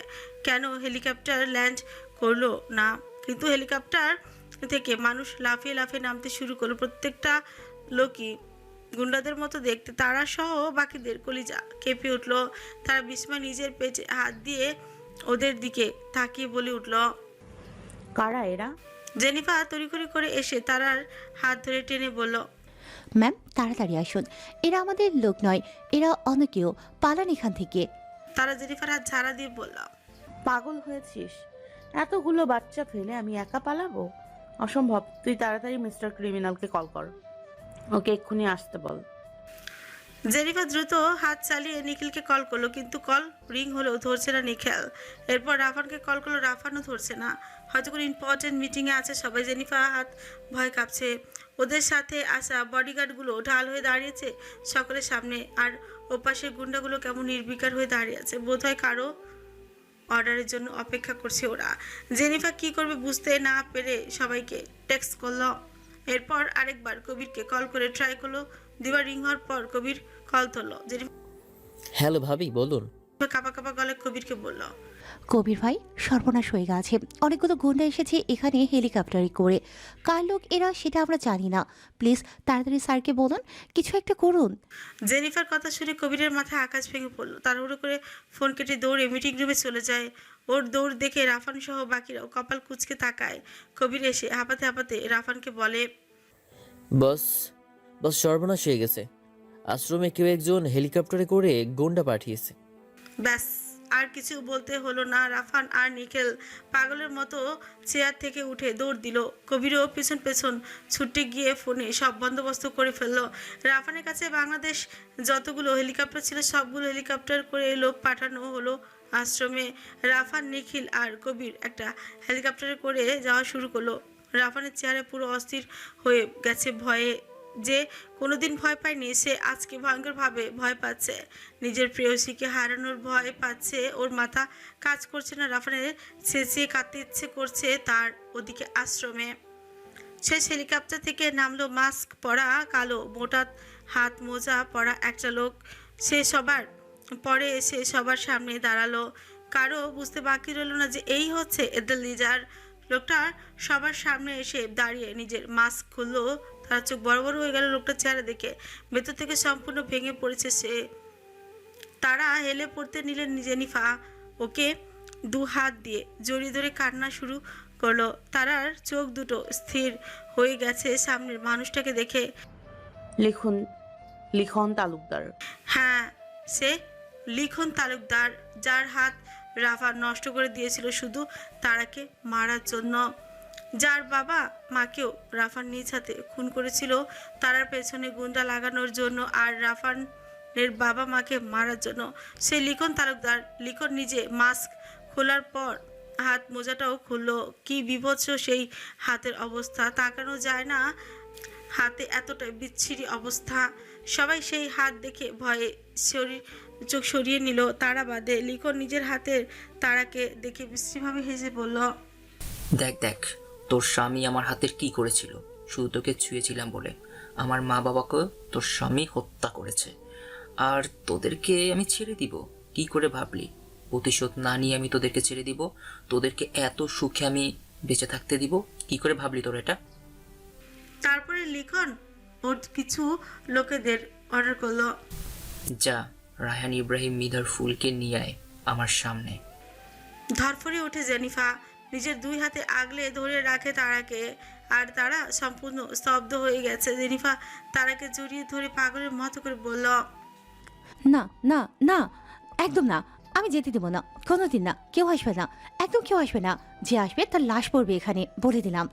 Speaker 1: কেন হেলিকপ্টার ল্যান্ড করলো না? কিন্তু হেলিকপ্টার থেকে মানুষ লাফিয়ে লাফিয়ে নামতে শুরু করলো। প্রত্যেকটা লোকই গুন্ডাদের মতো দেখতে। তারা সহ বাকিদের কলিজা কেঁপে উঠল। তারা বিস্ময় নিজের পেটে হাত দিয়ে ওদের দিকে তাকিয়ে বলে উঠল,
Speaker 3: কারা এরা?
Speaker 1: জেনিফা তড়িঘড়ি করে এসে তারার হাত ধরে টেনে বলল,
Speaker 4: ম্যাম তাড়াতাড়ি আসুন, এরা আমাদের লোক নয়, এরা অন্য কেউ, পালান এখান থেকে।
Speaker 1: তারা জেনিফার হাত ঝাড়া দিয়ে বলল,
Speaker 3: পাগল হয়েছিস? এতগুলো বাচ্চা ফেলে আমি একা পালাবো? অসম্ভব। তুই তাড়াতাড়ি মিস্টার ক্রিমিনালকে কল কর, ওকে এক্ষুনি আসতে বল।
Speaker 1: জেনিফা দ্রুত হাত চালিয়ে নিখিলকে কল করলো, কিন্তু কল রিং হলেও ধরছে না নিখিল। এরপর রাফানকে কল করলো, রাফানও ধরছে না। হয়তো কোনো ইম্পর্টেন্ট মিটিংয়ে আছে সবাই। জেনিফা হাত ভয় কাঁপছে। ওদের সাথে আসা বডিগার্ডগুলো ঢাল হয়ে দাঁড়িয়েছে সকলের সামনে, আর ওপাশের গুন্ডাগুলো কেমন নির্বিকার হয়ে দাঁড়িয়ে আছে। বোধহয় কারো অর্ডারের জন্য অপেক্ষা করছে ওরা। জেনিফা কি করবে বুঝতে না পেরে সবাইকে টেক্সট করলো। এরপর আরেকবার কবিরকে কল করে ট্রাই করলো। দুবার রিং হওয়ার পর কবির কল ধরলো। জেনিফা
Speaker 6: হ্যালো ভাবি, বলুন।
Speaker 1: কাঁপা কাঁপা গলায় কবিরকে বলল,
Speaker 4: কবির ভাই, সর্বনাশ হয়ে গেছে, অনেকগুলো গুন্ডা এসেছে এখানে হেলিকপ্টারে করে। কার লোক এরা সেটা আমরা জানি না, প্লিজ তাড়াতাড়ি স্যারকে বলুন কিছু একটা করুন।
Speaker 1: জেনিফার কথা শুনে কবিরের মাথায় আকাশ ভেঙে পড়লো। তাড়াহুড়ো করে ফোন কেটে দৌড়ে মিটিং রুমে চলে যায়। ওর দৌড় দেখে রাফান সহ বাকিরাও কপাল কুঁচকে তাকায়। কবির এসে হাঁপাতে হাঁপাতে রাফানকে বলে,
Speaker 6: বস বস সর্বনাশ হয়ে গেছে, আশ্রমে কেউ একজন হেলিকপ্টারে করে গুন্ডা পাঠিয়েছে।
Speaker 1: ব্যাস, আর কিছু বলতে হলো না। রাফান আর নিখিল পাগলের মতো চেয়ার থেকে উঠে দৌড় দিল। কবিরও পেছন পেছন ছুটে গিয়ে ফোনে সব বন্দোবস্ত করে ফেললো। রাফানের কাছে বাংলাদেশ যতগুলো হেলিকপ্টার ছিল সবগুলো হেলিকপ্টার করে লোক পাঠানো হলো আশ্রমে। রাফান, নিখিল আর কবির একটা হেলিকপ্টারে করে যাওয়া শুরু করলো। রাফানের চেহারা পুরো অস্থির হয়ে গেছে ভয়ে। যে কোনোদিন ভয় পায়নি, সে আজকে ভয়ঙ্করভাবে ভয় পাচ্ছে। নিজের প্রেয়সীকে হারানোর ভয় পাচ্ছে। ওর মাথা কাজ করছে না। রাফানের চেঁচিয়ে কাঁদতে ইচ্ছে করছে তার। ওদিকে আশ্রমে সে হেলিকপ্টার থেকে নামলো। মাস্ক পরা, কালো মোটা হাত মোজা পরা একটা লোক সে সবার সামনে দাঁড়ালো। কারো বুঝতে বাকি রইল না যে এই হচ্ছে এদের লিডার। লোকটা সবার সামনে এসে দাঁড়িয়ে নিজের মাস্ক খুললো। তার চোখ বড় বড় হয়ে গেল লোকটার চেহারা দেখে। ভেতর থেকে সম্পূর্ণ ভেঙে পড়েছে সে। তারা হেলে পড়তে নিলেন জেনিফা ওকে দু হাত দিয়ে জড়িয়ে ধরে কান্না শুরু করলো। তারার চোখ দুটো স্থির হয়ে গেছে সামনের মানুষটাকে দেখে।
Speaker 3: লিখন তালুকদার।
Speaker 1: হ্যাঁ, সে লিখন তালুকদার, যার হাত রাফা নষ্ট করে দিয়েছিল শুধু তারাকে মারার জন্য, যার বাবা মাকেও রাফার নিজ হাতে খুন করেছিল তারার পেছনে গুন্ডা লাগানোর জন্য আর রাফানের বাবা মাকে মারার জন্য। সে লিখন তালুকদার। লিখন নিজে মাস্ক খোলার পর হাত মোজাটাও খুললো। কি বিভৎস সেই হাতের অবস্থা, তাকানো যায় না। হাতে এতটাই বিচ্ছিরি অবস্থা। সবাই সেই হাত দেখে ভয়ে চোখ সরিয়ে নিল। তারা বাদে লিখন নিজের হাতের তারাকে দেখে বিশ্রীভাবে হেসে বলল,
Speaker 7: দেখ দেখ তোর স্বামী আমার হাতের কি করেছিল। শুধু তোকে ছুঁয়েছিলাম বলে আমার মা বাবাকে তোর স্বামী হত্যা করেছে। আর তোদেরকে আমি ছেড়ে দিব? কি করে ভাবলি? প্রতিশোধ না নিয়ে আমি তোদেরকে ছেড়ে দিব? তোদেরকে এত সুখে আমি বেঁচে থাকতে দিব? কি করে ভাবলি তোর এটা?
Speaker 1: তারপরে লিখন ওর কিছু লোকেদের অর্ডার করলো,
Speaker 7: যা রায়হান ইব্রাহিম মৃধার ফুলকে নিয়ে আয় আমার সামনে।
Speaker 1: ধরফড়ে ওঠে জেনিফা, নিজের দুই হাতে আগলে ধরে রাখে তারাকে। আর তারা সম্পূর্ণ স্তব্ধ হয়ে গেছে। জেনিফা তারাকে জড়িয়ে ধরে পাগলের মতো করে বলল,
Speaker 4: না না না, একদম না, আমি যেতে দেবো না, কোনোদিন না, কেউ আসবে না, একদম কেউ আসবে না, যে আসবে তার লাশ পড়বে এখানে, বলে দিলাম।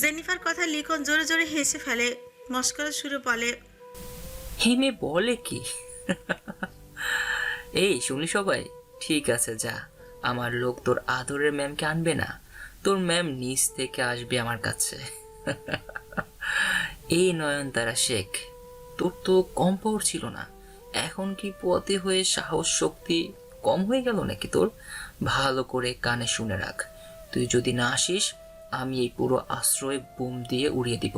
Speaker 1: জেনিফার কথা লিখন জোরে জোরে হেসে ফেলে, মস্করা সুরে বলে,
Speaker 7: হেমে বলে কি? এই শুনলি সবাই? ঠিক আছে, যা, আমার লোক তোর আদরের ম্যামকে আনবে না, তোর ম্যাম নিচ থেকে আসবে আমার কাছে। এই নয়নতারা শেখ, তোর তো কম পাওয়ার ছিল না, এখন কি পথে হয়ে সাহস শক্তি কম হয়ে গেল নাকি তোর? ভালো করে কানে শুনে রাখ, তুই যদি না আসিস আমি এই পুরো আশ্রয় বুম দিয়ে উড়িয়ে দিব।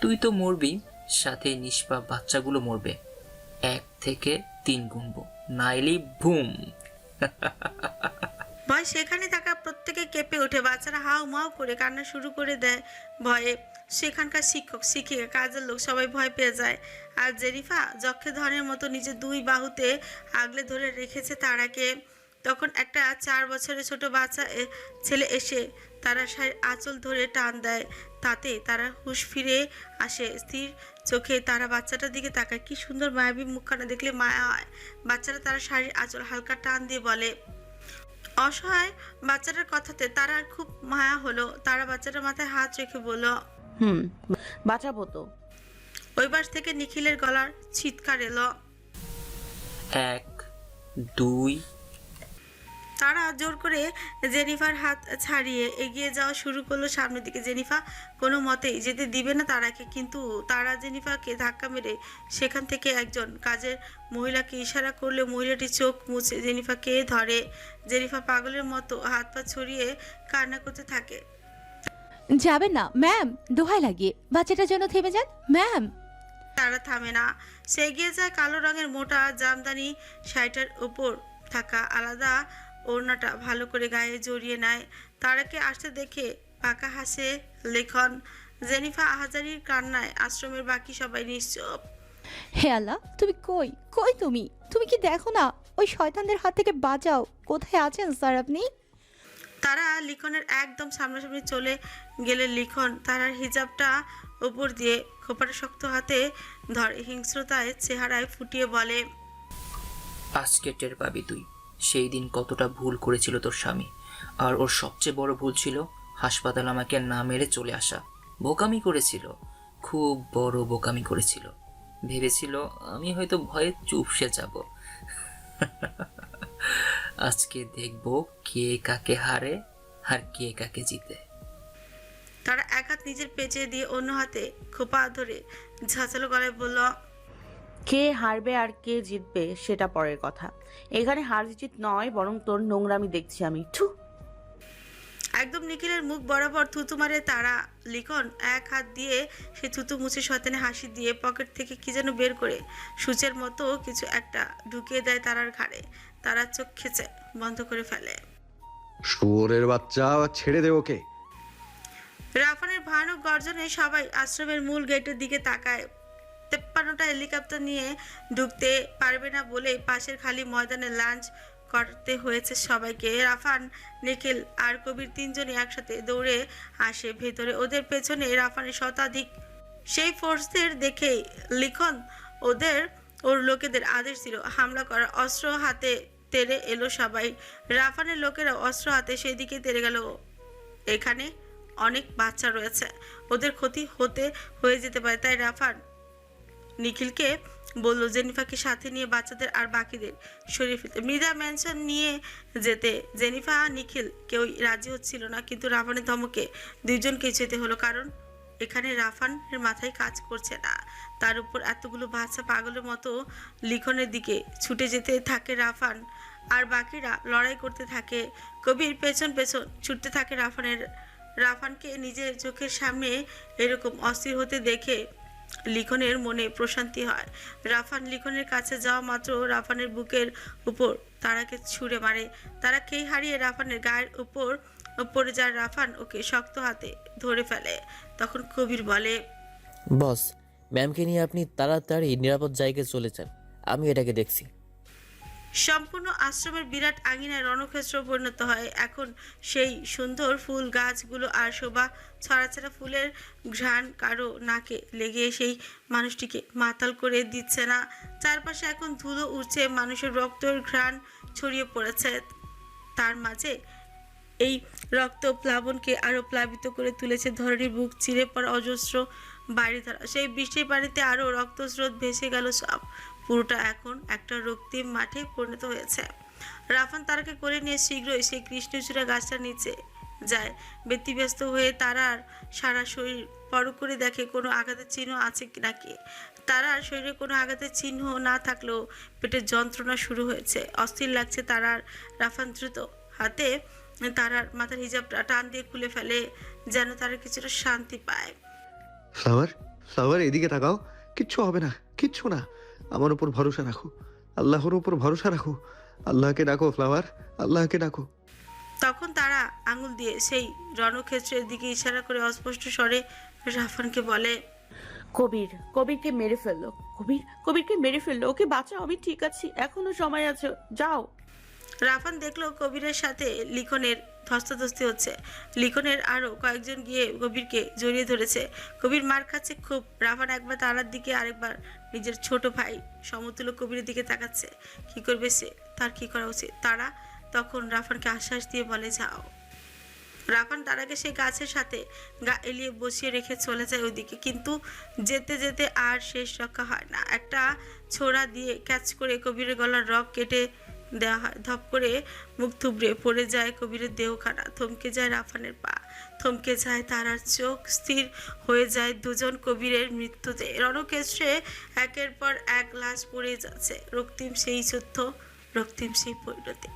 Speaker 7: তুই তো মরবি, সাথে নিষ্পাপ বাচ্চাগুলো মরবে। 1 থেকে 3 গুনবো, নাইলে বুম।
Speaker 1: ভয় সেখানে থাকা প্রত্যেকে কেঁপে ওঠে। বাচ্চারা হাউ মাউ করে কান্না শুরু করে দেয় ভয়ে। সেখানকার শিক্ষক শিক্ষিকা কাজের লোক সবাই ভয় পেয়ে যায়। আর জেনিফা যক্ষে ধনের মতো নিজের দুই বাহুতে আগলে ধরে রেখেছে তারাকে। তখন একটা 4 বছরের ছোট বাচ্চা ছেলে এসে তারা শাড়ির আঁচল ধরে টান দেয়। তাতে তারা হুঁশ ফিরে আসে। স্থির চোখে তারা বাচ্চাটার দিকে তাকায়। কি সুন্দর মায়াবী মুখখানা দেখলে মায়া হয়। বাচ্চারা তারা শাড়ির আঁচল হালকা টান দিয়ে বলে, অসহায় বাচ্চাটার কথাতে তারা খুব মায়া হলো। তারা বাচ্চাটার মাথায় হাত রেখে বলল,
Speaker 3: বাঁচাবো তো।
Speaker 1: ওই পাশ থেকে নিখিলের গলার চিৎকার এলো,
Speaker 7: 1 2।
Speaker 1: তারা জোর করে জেনিফার হাত ছাড়িয়ে এগিয়ে যাওয়া শুরু করলো সামনের দিকে। জেনিফা কোনো মতেই যেতে দিবে না তারাকে, কিন্তু তারা জেনিফাকে ধাক্কা মেরে সেখান থেকে একজন কাজের মহিলাকে ইশারা করলে মহিলাটি চোখ মুছে জেনিফাকে ধরে। জেনিফা পাগলের মতো হাত পা ছড়িয়ে কান্না করতে থাকে।
Speaker 4: যাবেন না ম্যাম, দোহাই লাগিয়ে বাচ্চাটার জন্য থেমে যান ম্যাম।
Speaker 1: তারা থামে না। সে এগিয়ে যায় কালো রঙের মোটা জামদানি শাড়িটার উপর থাকা আলাদা ওড়নাটা ভালো করে গায়ে জড়িয়ে নেয়। তারাকে আসতে দেখে পাকা হাসে লেখন। জেনিফা আহাজারির কান্নায় আশ্রমের বাকি সবাই নিশ্চুপ।
Speaker 4: হে আল্লাহ, তুমি কই কই তুমি কি দেখো না? ওই শয়তানদের হাত থেকে বাঁচাও, কোথায় আছেন স্যার আপনি?
Speaker 1: তারা লিখনের একদম সামনাসামনি চলে গেলে লিখন তারার হিজাবটা উপর দিয়ে খোপাটা শক্ত হাতে ধরে হিংস্রতায় চেহারায় ফুটিয়ে বলে,
Speaker 7: আজকে টের পাবি তুই সেই দিন কতটা ভুল করেছিল তোর স্বামী। আর ওর সবচেয়ে বড় ভুল ছিল হাসপাতাল আমাকে না মেরে চলে আসা। বোকামি করেছিল, খুব বড় বোকামি করেছিল। ভেবেছিল আমি হয়তো ভয়ে চুপসে যাব। আজকে দেখব কে কাকে হারে আর কে কাকে জিতে।
Speaker 1: তারা এক হাত নিজের পেঁচে দিয়ে অন্য হাতে খোপা ধরে ঝাঁচালো গলায় বলল,
Speaker 3: কে হারবে আর কে জিতবে সেটা পরের কথা। এখানে হার জিত নয়, বরং তোর নোংরামি দেখছি আমি।
Speaker 1: একদম নিখিলের মুখ বরাবর থুতু মারে তারা। লিখন এক হাত দিয়ে সে থুতু মুছে শয়তানে হাসি দিয়ে পকেট থেকে কি যেন বের করে সূচের মতো কিছু একটা ঢুকিয়ে দেয় তারার ঘাড়ে। তারা চোখ খেচে বন্ধ করে ফেলে।
Speaker 5: শুয়োরের বাচ্চা, ছেড়ে দে ওকে।
Speaker 1: রাফানের ভয়ানক গর্জনে সবাই আশ্রমের মূল গেটের দিকে তাকায়। 53টা হেলিকপ্টার নিয়ে ঢুকতে পারবে না বলে পাশের খালি ময়দানে লাঞ্চ করতে হয়েছে সবাইকে। রাফান, নিখিল আর কবির তিনজনই একসাথে দৌড়ে আসে ভেতরে। ওদের পেছনে রাফানের শতাধিক সেই ফোর্সদের দেখে লিখন ওর লোকেদের আদেশ দিল হামলা করার। অস্ত্র হাতে তেড়ে এলো সবাই। রাফানের লোকেরা অস্ত্র হাতে সেই দিকে তেড়ে গেল। এখানে অনেক বাচ্চা রয়েছে, ওদের ক্ষতি হয়ে যেতে পারে। তাই রাফান নিখিলকে বলল জেনিফাকে সাথে নিয়ে বাচ্চাদের আর বাকিদের সরিয়ে ফেলতে। মৃধা ম্যানশন নিয়ে যেতে জেনিফা নিখিল কেউই রাজি হচ্ছিল না, কিন্তু রাফানের ধমকে দুইজনকেই যেতে হলো। কারণ এখানে রাফানের মাথায় কাজ করছে না। তার উপর এতগুলো বাচ্চা পাগলের মতো লিখনের দিকে ছুটে যেতে থাকে রাফান, আর বাকিরা লড়াই করতে থাকে। কবির পেছন পেছন ছুটতে থাকে রাফানকে নিজের চোখের সামনে এরকম অস্থির হতে দেখে লিখনের মনে প্রশান্তি হয়। রাফান লিখনের কাছে যাওয়া মাত্র রাফানের বুকের উপর তারাকে ছুঁড়ে মারে। তারাকেই হারিয়ে রাফানের গায়ের উপর পড়ে যায়। রাফান ওকে শক্ত হাতে ধরে ফেলে। তখন কবির বলে,
Speaker 6: বস, ম্যামকে নিয়ে আপনি তাড়াতাড়ি নিরাপদ জায়গায় চলে যান, আমি এটাকে দেখছি।
Speaker 1: সম্পূর্ণ আশ্রমের বিরাট আঙিনায় রণক্ষেত্র পরিণত হয়। এখন সেই সুন্দর ফুল গাছগুলো আর শোভা ছড়াছড়া ফুলের ঘ্রাণ কারো নাকে লেগে সেই মানুষটিকে মাতাল করে দিচ্ছে না। চারপাশে এখন ধুলো উড়ছে, মানুষের রক্তের ঘ্রাণ ছড়িয়ে পড়েছে। তার মাঝে এই রক্ত প্লাবনকে আরো প্লাবিত করে তুলেছে। ধরনীর বুক চিরে পড়া অজস্র বাড়িধারা, সেই বৃষ্টির পানিতে আরো রক্তস্রোত ভেসে গেল সব। পুরোটা এখন একটা রক্তিম মাঠে পরিণত হয়েছে। রাফান তারাকে করে নিয়ে শীঘ্রই সেই কৃষ্ণচূড়া গাছটার নিচে যায়। ব্যতিব্যস্ত হয়ে তারার সারা শরীর পরখ করে দেখে কোনো আঘাতের চিহ্ন আছে নাকি। তারার শরীরে কোনো আঘাতের চিহ্ন না থাকলেও পেটের যন্ত্রণা শুরু হয়েছে, অস্থির লাগছে তারার। রাফান দ্রুত হাতে তারার মাথার হিজাবটা টান দিয়ে খুলে ফেলে, যেন তারা কিছুটা শান্তি পায়।
Speaker 5: ফ্লাওয়ার এদিকে তাকাও, কিচ্ছু হবে না, কিচ্ছু না। আমার উপর ভরসা রাখো, আল্লাহর উপর ভরসা রাখো। আল্লাহকে ডাকো ফ্লাওয়ার, আল্লাহকে ডাকো।
Speaker 1: তখন তারা আঙুল দিয়ে সেই রণক্ষেত্রের দিকে ইশারা করে অস্পষ্ট স্বরে রাফানকে বলে,
Speaker 3: কবিরকে মেরে ফেললো। কবিরকে মেরে ফেললো, ওকে বাঁচাও, আমি ঠিক আছি, এখনো সময় আছে, যাও।
Speaker 1: রাফান দেখলো কবিরের সাথে লিখনের ধস্তাধস্তি হচ্ছে। লিখনের আরো কয়েকজন গিয়ে কবিরকে জড়িয়ে ধরেছে। কবির মার খাচ্ছে খুব। রাফান একবার তারার দিকে, আরেকবার নিজের ছোট ভাই সমতুল্য কবিরের দিকে তাকাচ্ছে। কি করবে সে, তার কি করা উচিত? তারা তখন রাফানকে আশ্বাস দিয়ে বলে, যাও। রাফান তারাকে সেই গাছের সাথে গা এলিয়ে বসিয়ে রেখে চলে যায় ওইদিকে। কিন্তু যেতে যেতে আর শেষ রক্ষা হয় না। একটা ছোড়া দিয়ে ক্যাচ করে কবিরের গলার রগ কেটে দেওয়া হয়। ধপ করে মুখ থুবড়ে পড়ে যায় কবিরের দেহখানা। থমকে যায় রাফানের পা, থমকে যায় তারার চোখ, স্থির হয়ে যায় দুজন কবিরের মৃত্যুতে। রণক্ষেত্রে একের পর এক লাশ পড়ে যাচ্ছে, রক্তিম সেই যুদ্ধ, রক্তিম সেই পরিণতি।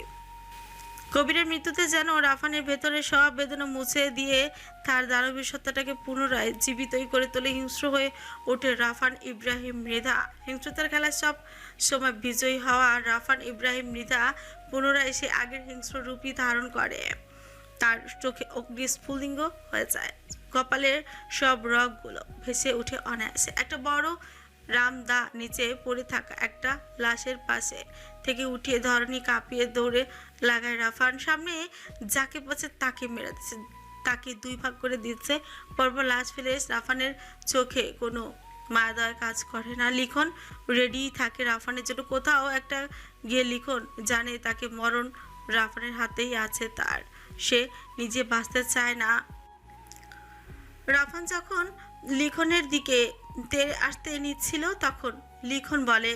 Speaker 1: কবিরের মৃত্যুতে যেন রাফানের ভেতরে সব বেদনা মুছে দিয়ে তার দানবীর সত্তাটাকে পুনরায় জীবিতই করে তোলে। হিংস্র হয়ে ওঠে রাফান ইব্রাহিম মৃধা। হিংস্রতার খেলায় সব সময় বিজয়ী হওয়া রাফান ইব্রাহিম মৃধা পুনরায় সে আগের হিংস্র রূপই ধারণ করে। তার চোখে অগ্নিস্ফুলিঙ্গ হয়ে যায়, কপালের সব রগগুলো ভেসে উঠে অনায়াসে। একটা বড় রামদা নিচে পড়ে থাকা একটা লাশের পাশে থেকে উঠিয়ে ধরনী কাঁপিয়ে দৌড়ে লাগায় রাফান। সামনে যাকে পাচ্ছে তাকে মেরে দিচ্ছে, তাকে দুই ভাগ করে দিচ্ছে। পরপর লাশ ফেলে রাফানের চোখে কোনো মায়াদয় কাজ করে না। লিখন রেডি থাকে রাফানের জন্য। কোথাও একটা গিয়ে লিখন জানে তাকে মরণ রাফানের হাতেই আছে তার। সে নিজে বাঁচতে চায় না। রাফান যখন লিখনের দিকে তেড়ে আসতে নিচ্ছিল তখন লিখন বলে,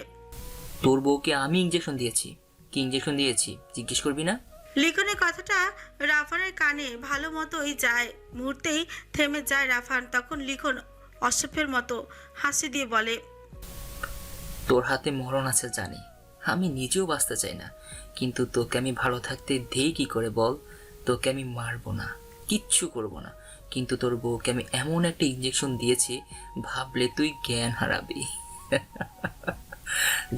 Speaker 7: তোর বউকে আমি ইঞ্জেকশন দিয়েছি। কি ইঞ্জেকশন দিয়েছি জিজ্ঞেস করবি না?
Speaker 1: লিখনের কথাটা রাফানের কানে ভালো মতোই যায়, মুহূর্তেই থেমে যায় রাফান। তখন লিখন অসভ্যের মতো হাসি দিয়ে বলে,
Speaker 7: তোর হাতে মরণ আছে জানি, আমি নিজেও বাঁচতে চাই না, কিন্তু তোকে আমি ভালো থাকতে দেই কি করে বল? তোকে আমি মারবো না, কিচ্ছু করব না, কিন্তু তোর বউকে আমি এমন একটা ইঞ্জেকশন দিয়েছি, ভাবলে তুই জ্ঞান হারাবি।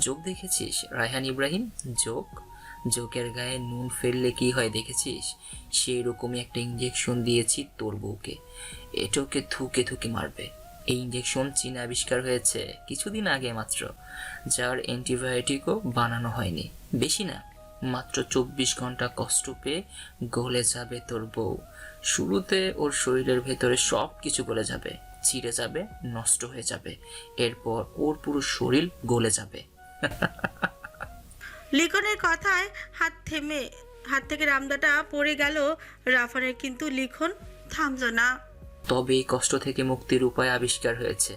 Speaker 7: জোক দেখেছিস রায়হান ইব্রাহিম? জোক, জোকের গায়ে নুন ফেললে কি হয় দেখেছিস? সেই রকমই একটা ইঞ্জেকশন দিয়েছি তোর বউকে, এটাকে থুকে থুকে মারবে। এই ইঞ্জেকশন চীনে আবিষ্কার হয়েছে কিছুদিন আগে মাত্র, যার অ্যান্টিবায়োটিকও বানানো হয়নি। বেশি না, মাত্র 24 ঘন্টা কষ্ট পেয়ে গলে যাবে তোর বউ। শুরুতে ওর শরীরের ভেতরে সব কিছু গলে যাবে, ছিঁড়ে যাবে, নষ্ট হয়ে যাবে, এরপর ওর পুরো শরীর গলে যাবে।
Speaker 1: লিখনের কথায় হাত থেকে রামদাটা পড়ে গেল রাফানের, কিন্তু লিখন থামল না।
Speaker 7: তবে এই কষ্ট থেকে মুক্তির উপায় আবিষ্কার হয়েছে।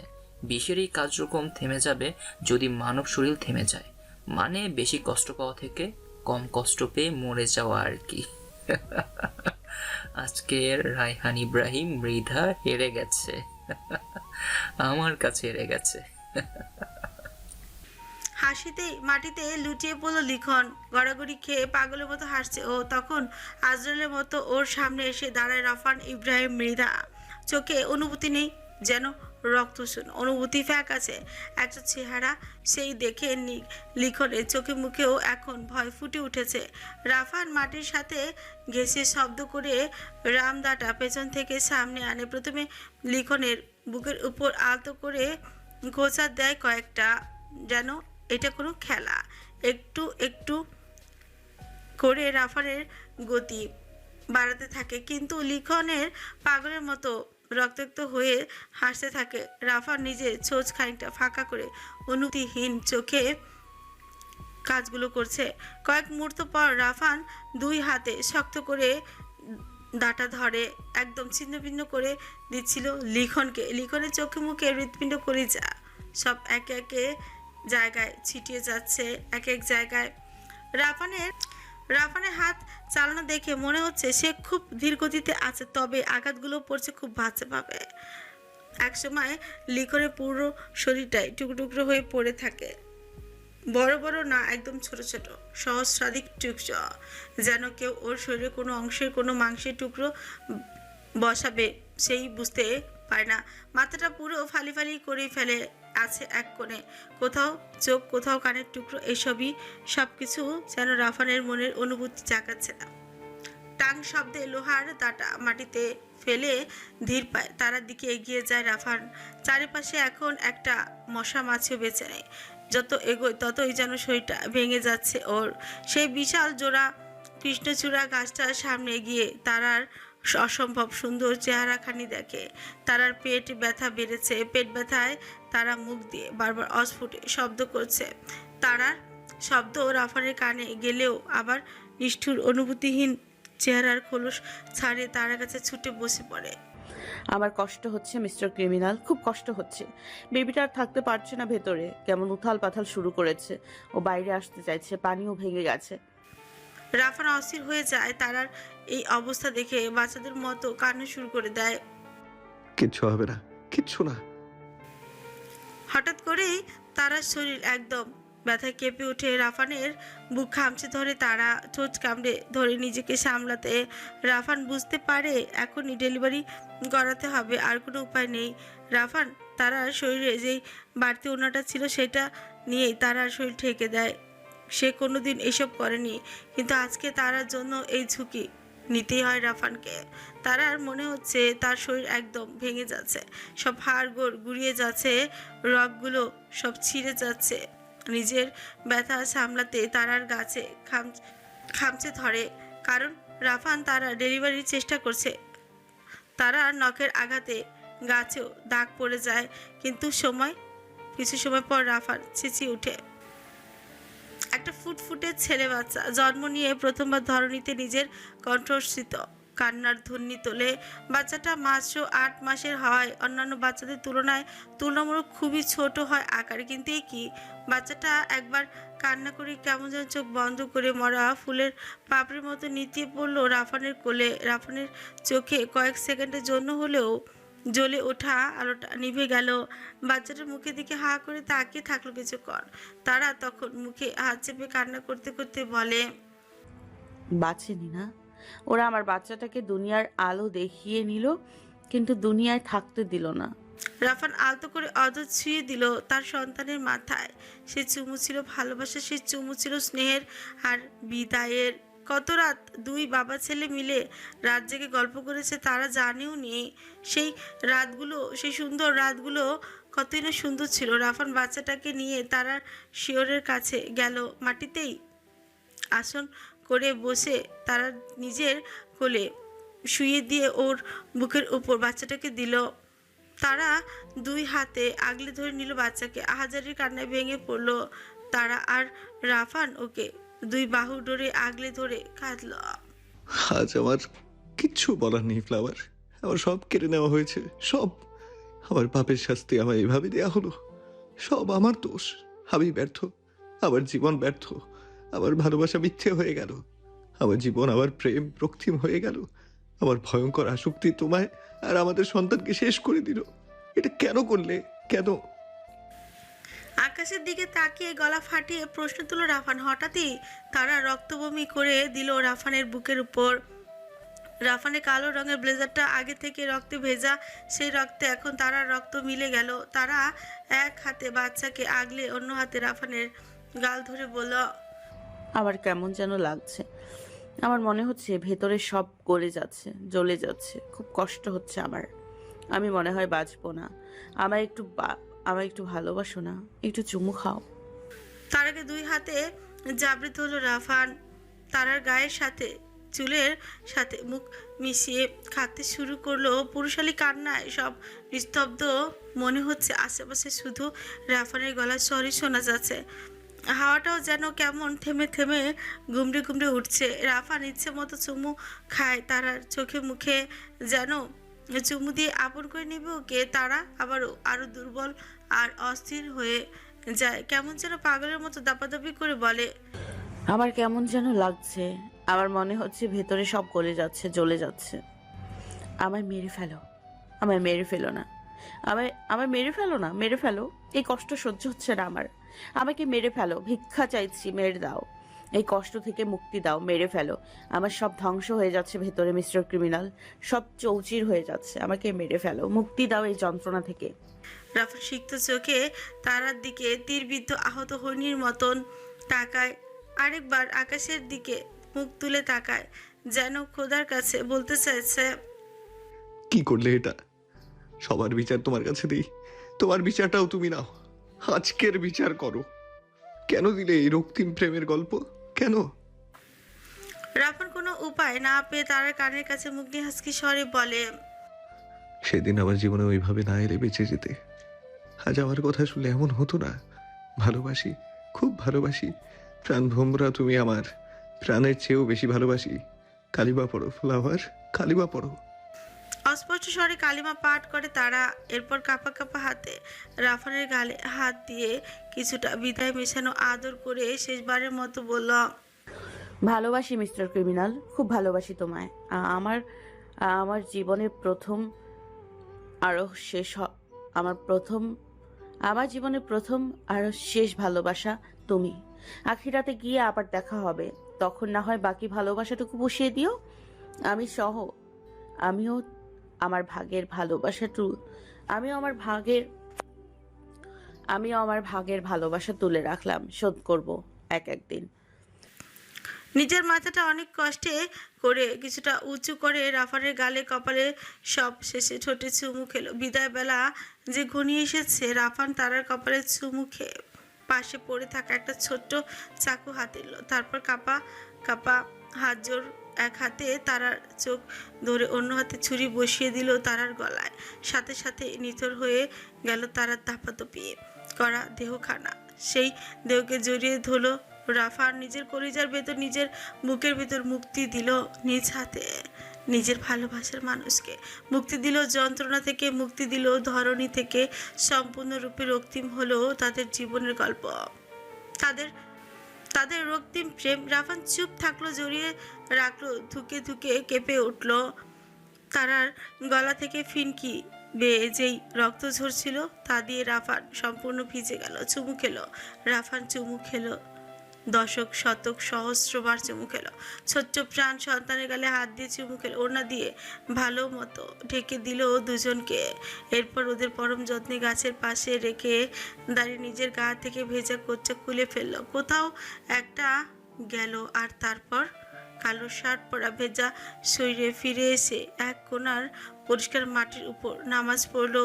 Speaker 7: বিষের এই কার্যক্রম থেমে যাবে যদি মানব শরীর থেমে যায়, মানে বেশি কষ্ট পাওয়া থেকে কম কষ্ট পেয়ে মরে যাওয়া আর কি। আজকের রায়হান ইব্রাহিম মৃধা হেরে গেছে, আমার কাছে হেরে গেছে।
Speaker 1: হাসিতেই মাটিতে লুটিয়ে পড়ল লিখন, গড়াগড়ি খেয়ে পাগলের মতো হাসছে ও। তখন আজরালের মতো ওর সামনে এসে দাঁড়ায় রাফান ইব্রাহিম মৃধা। চোখে অনুভূতি নেই, যেন রক্তশূন্য, অনুভূতি ফ্যাক আছে একটা চেহারা, সেই দেখে লিখনের চোখে মুখেও এখন ভয় ফুটে উঠেছে। রাফান মাটির সাথে ঘেঁষে শব্দ করে রামদাটা পেছন থেকে সামনে আনে। প্রথমে লিখনের বুকের উপর আলতো করে গোছা দেয় কয়েকটা, যেন এটা কোনো খেলা। একটু একটু করে রাফানের গতি বাড়াতে থাকে, কিন্তু লিখনের পাগলের মতো রক্তাক্ত হয়ে হাসতে থাকে। রাফান নিজে ছোঁচ খানিকটা ফাঁকা করে অনুভূতিহীন চোখে কাজগুলো করছে। কয়েক মুহূর্ত পর রাফান দুই হাতে শক্ত করে দাঁটা ধরে একদম ছিন্ন ভিন্ন করে দিচ্ছিল লিখনকে। লিখনের চোখে মুখে হৃৎপিণ্ড করে যা সব একে একে জায়গায় ছিটিয়ে যাচ্ছে এক এক জায়গায়। রাফানের হাত চালানো দেখে মনে হচ্ছে সে খুব ধীর গতিতে আছে, তবে আঘাতগুলো পড়ছে খুব বাজেভাবে। একসময় লিখনের পুরো শরীরটাই টুকরো টুকরো হয়ে পড়ে থাকে, বড় বড় না, একদম ছোট ছোট সহস্রাধিক টুকরো, যেন কেউ ওর শরীরে কোনো অংশের কোনো মাংসের টুকরো বসাবে সেই বুঝতে পারে না। মাথাটা পুরো ফালি ফালি করে ফেলে আছে এক কোণে, কোথাও চোখ, কোথাও কানের টুকরো, এসবই সবকিছু যেন রাফানের মনের অনুভূতি জাগাচ্ছে না। টাং শব্দে লোহার দাঁটা মাটিতে ফেলে ধীর পায় তারার দিকে এগিয়ে যায় রাফান। চারিপাশে এখন একটা মশা মাছিও বেঁচে নেই। যত এগোয় ততই যেন শরীরটা ভেঙে যাচ্ছে ওর। সেই বিশাল জোড়া কৃষ্ণচূড়া গাছটার সামনে গিয়ে তারার অসম্ভব সুন্দর চেহারাখানি দেখে। তারার পেট ব্যথা বেড়েছে, পেট ব্যথায় তারা মুখ দিয়ে বারবার অস্ফুটে শব্দ করছে। তারার শব্দ রাফানের কানে গেলেও আবার নিষ্ঠুর অনুভূতিহীন চেহারার খোলস ছাড়িয়ে তার কাছে ছুটে বসে পড়ে।
Speaker 3: আমার কষ্ট হচ্ছে মিস্টার ক্রিমিনাল, খুব কষ্ট হচ্ছে। বেবিটা আর থাকতে পারছে না ভেতরে, কেমন উথাল পাথাল শুরু করেছে। ও বাইরে আসতে চাইছে, পানিও ভেঙে গেছে।
Speaker 1: রাফান অস্থির হয়ে যায় তারার এই অবস্থা দেখে, বাচ্চাদের মতো কান্না শুরু করে দেয়।
Speaker 5: কিচ্ছু হবে না, কিচ্ছু না।
Speaker 1: হঠাৎ করেই তারার শরীর একদম ব্যথায় কেঁপে ওঠে। রাফানের বুক খামচে ধরে, তারা ঠোঁট কামড়ে ধরে নিজেকে সামলাতে। রাফান বুঝতে পারে এখনই ডেলিভারি করাতে হবে, আর কোনো উপায় নেই। রাফান তারার শরীরে যেই বাড়তি ওড়নাটা ছিল সেটা নিয়েই তারার শরীর ঢেকে দেয়। সে কোনোদিন এসব করেনি, কিন্তু আজকে তারার জন্য এই ঝুঁকি নিতেই হয় রাফানকে। তারার মনে হচ্ছে তার শরীর একদম ভেঙে যাচ্ছে, সব হাড় গোড় গুড়িয়ে যাচ্ছে, রগগুলো সব ছিঁড়ে যাচ্ছে। নিজের ব্যথা সামলাতে তারার গাছে খামচে ধরে, কারণ রাফান তারা ডেলিভারির চেষ্টা করছে। তারার নখের আঘাতে গাছেও দাগ পড়ে যায়, কিন্তু কিছু সময় পর রাফান চেঁচিয়ে উঠে। একটা ফুটফুটে ছেলে বাচ্চা জন্ম নিয়ে প্রথমবার ধরণীতে নিজের কণ্ঠস্বরিত কান্নার ধ্বনি তোলে। বাচ্চাটা মাত্র 8 মাসের হয়, অন্যান্য বাচ্চাদের তুলনায় তুলনামূলক খুবই ছোট হয় আকারে, কিন্তু এই কি, বাচ্চাটা একবার কান্না করে কেমন যেন চোখ বন্ধ করে মরা ফুলের পাপড়ির মতো নিতিয়ে পড়লো রাফানের কোলে। রাফানের চোখে কয়েক সেকেন্ডের জন্য হলেও জ্বলে ওঠা আলোটা নিভে গেল। বাচ্চাটার মুখের দিকে হা করে তাকিয়ে থাকলো কিছুক্ষণ। তারা তখন মুখে হাত চেপে কান্না করতে করতে বলে,
Speaker 3: বাঁচেনি না? ওরা আমার বাচ্চাটাকে দুনিয়ার আলো দেখিয়ে নিল, কিন্তু দুনিয়ায় থাকতে দিল না।
Speaker 1: রাফান আলতো করে অদর ছুঁয়ে দিল তার সন্তানের মাথায়। সে চুমু ছিল ভালোবাসা, সে চুমু ছিল স্নেহের আর বিদায়ের। কত রাত দুই বাবা ছেলে মিলে রাত জেগে গল্প করেছে তারা জানেও নি। সেই রাতগুলো, সেই সুন্দর রাতগুলো কতই না সুন্দর ছিল। রাফান বাচ্চাটাকে নিয়ে তারা শিওরের কাছে গেল। মাটিতেই আসন করে বসে তারা নিজের কোলে শুয়ে দিয়ে ওর বুকের উপর বাচ্চাটাকে দিল। তারা দুই হাতে আগলে ধরে নিল বাচ্চাকে। আহাজারির কান্নায় ভেঙে পড়ল তারা, আর রাফান ওকে দুই বাহু ডোরে আগলে ধরে কাঁদল।
Speaker 5: আজ আমার কিচ্ছু বলার নেই ফ্লাওয়ার। আমার সব কেড়ে নেওয়া হয়েছে, সব। আমার পাপের শাস্তি আমায় এভাবে দেয়া হলো। সব আমার দোষ। আমি ব্যর্থ, আমার জীবন ব্যর্থ, আমার ভালোবাসা মিথ্যে হয়ে গেল, আমার জীবন, আমার প্রেম রক্তিম হয়ে গেল, আমার ভয়ঙ্কর আসক্তি তোমায় আর আমাদের সন্তানকে শেষ করে দিল। এটা কেন করলে, কেন?
Speaker 1: আকাশের দিকে তাকিয়ে গলা ফাটিয়ে প্রশ্ন তুলো রাফান। হঠাৎই তারা রক্তবমি করে দিল রাফানের বুকের উপর। রাফানের কালো রঙের ব্লেজারটা আগে থেকে রক্তে ভেজা, সেই রক্তে এখন তারার রক্ত মিলে গেল। তারা এক হাতে বাচ্চাকে আগলে অন্য হাতে রাফানের গাল ধরে বলল,
Speaker 3: আমার কেমন যেন লাগছে। আমার মনে হচ্ছে ভেতরে সব গলে যাচ্ছে, জ্বলে যাচ্ছে। খুব কষ্ট হচ্ছে আমার। আমি মনে হয় বাঁচবো না। আমায় একটু ভালোবাসো না, একটু চুমু খাও।
Speaker 1: তারাকে দুই হাতে জাবড়ে ধরল রাফান। তারার গায়ের সাথে চুলের সাথে মুখ মিশিয়ে খাতে শুরু করলো। পুরুষালী কান্নায় সব নিস্তব্ধ মনে হচ্ছে। আশেপাশে শুধু রাফানের গলার স্বরই শোনা যাচ্ছে। হাওয়াটাও যেন কেমন থেমে থেমে গুমড়ে গুমড়ে উঠছে। রাফান ইচ্ছে মতো চুমু খায় তারার চোখে মুখে, যেন চুমু দিয়ে আপন করে নেবে ওকে। তারা আবারও আরো দুর্বল আর অস্থির হয়ে যায়। কেমন যেন পাগলের মতো দাপাদাপি করে বলে,
Speaker 3: আমার কেমন যেন লাগছে। আমার মনে হচ্ছে ভেতরে সব গলে যাচ্ছে, জ্বলে যাচ্ছে। আমায় মেরে ফেলো, আমায় মেরে ফেলো না, আমায় মেরে ফেলো না, মেরে ফেলো। এই কষ্ট সহ্য হচ্ছে না আমার। আমাকে মেরে ফেলো, ভিক্ষা চাইছি, মেরে দাও। এই কষ্ট থেকে মুক্তি দাও, মেরে ফেলো। আমার সব ধ্বংস হয়ে যাচ্ছে ভেতরে, মিস্টার ক্রিমিনাল। সব চৌচির হয়ে যাচ্ছে। আমাকে মেরে ফেলো, মুক্তি দাও এই যন্ত্রণা থেকে।
Speaker 1: রাফান সিক্ত চোখে তারার দিকে তীরবিদ্ধ আহত হরিণীর মতন তাকায়। আরেকবার আকাশের দিকে মুখ তুলে তাকায়, যেন খোদার কাছে বলতে চাইছে,
Speaker 5: কি করলে এটা? সবার বিচার তোমার কাছে দিই, তোমার বিচারটাও তুমি নাও। আজকের বিচার করো। কেন দিলে এই রক্তিম প্রেমের গল্প? কেন?
Speaker 1: রাফান কোনো উপায় না পেয়ে তারার কানের কাছে মুখ নিয়ে হাসকি স্বরে বলে,
Speaker 5: সেদিন আমার জীবনে ওইভাবে না এলে বেঁচে যেতে। আজ আমার কথা শুনলে এমন হতো না। ভালোবাসি, খুব ভালোবাসি। প্রাণ ভোমরা তুমি আমার, প্রাণের চেয়েও বেশি ভালোবাসি। কালিমা পড়ো ফ্লাওয়ার, কালিমা পড়ো।
Speaker 1: অস্পষ্ট স্বরে কালিমা পাঠ করে তারা। এরপর কাঁপা কাঁপা হাতে রাফানের গালে হাত দিয়ে কিছুটা বিদায় মেশানো আদর করে শেষবারের মতো বলল,
Speaker 3: ভালোবাসি মিস্টার ক্রিমিনাল, খুব ভালোবাসি তোমায়। আমার আমার জীবনের প্রথম আরো শেষ আমার জীবনের প্রথম আরো শেষ ভালোবাসা তুমি। আখিরাতে গিয়ে আবার দেখা হবে, তখন না হয় বাকি ভালোবাসাটুকু বসিয়ে দিও। আমিও আমার ভাগের ভালোবাসাটু আমিও আমার ভাগের ভালোবাসা তুলে রাখলাম, শোধ করব একদিন।
Speaker 1: নিজের মাথাটা অনেক কষ্টে করে কিছুটা উঁচু করে রাফানের গালে কপালে সব শেষে ঠোঁটে চুমু খেলো। বিদায় বেলা যে ঘনিয়ে এসেছে, রাফান তারার কপালে চুমু খেয়ে পাশে পড়ে থাকা একটা ছোট্ট চাকু হাতে নিল। তারপর কাপা কাপা হাত জোর এক হাতে তারার চোখ ধরে অন্য হাতে ছুরি বসিয়ে দিল তারার গলায়। সাথে সাথে নিথর হয়ে গেল তারার ধাপাধপি করা দেহখানা। সেই দেহকে জড়িয়ে ধরল রাফান নিজের কলিজার ভেতর, নিজের বুকের ভেতর। মুক্তি দিল নিজ হাতে নিজের ভালোবাসার মানুষকে, মুক্তি দিল যন্ত্রণা থেকে, মুক্তি দিল ধরণী থেকে। সম্পূর্ণরূপে রক্তিম হলো তাদের জীবনের গল্প, তাদের তাদের রক্তিম প্রেম। রাফান চুপ থাকলো, জড়িয়ে রাখলো, ধুকে ধুকে কেঁপে উঠল। তারার গলা থেকে ফিনকি বেয়ে যেই রক্ত ঝরছিল তা দিয়ে রাফান সম্পূর্ণ ভিজে গেল। চুমু খেলো রাফান, চুমু খেলো দশক শতক সহস্রবার চুমু খেলো। ছোট্ট প্রাণ সন্তানের গালে হাত দিয়ে চুমু খেলো, ওড়না দিয়ে ভালো মতো ঢেকে দিল দুজনকে। এরপর ওদের পরম যত্নে গাছের পাশে রেখে দাঁড়িয়ে নিজের গা থেকে ভেজা কোটটা খুলে ফেললো। কোথাও একটা গেল, আর তারপর কালো শার্ট পরা ভেজা শরীরে ফিরে এসে এক কোণার পরিষ্কার মাটির উপর নামাজ পড়লো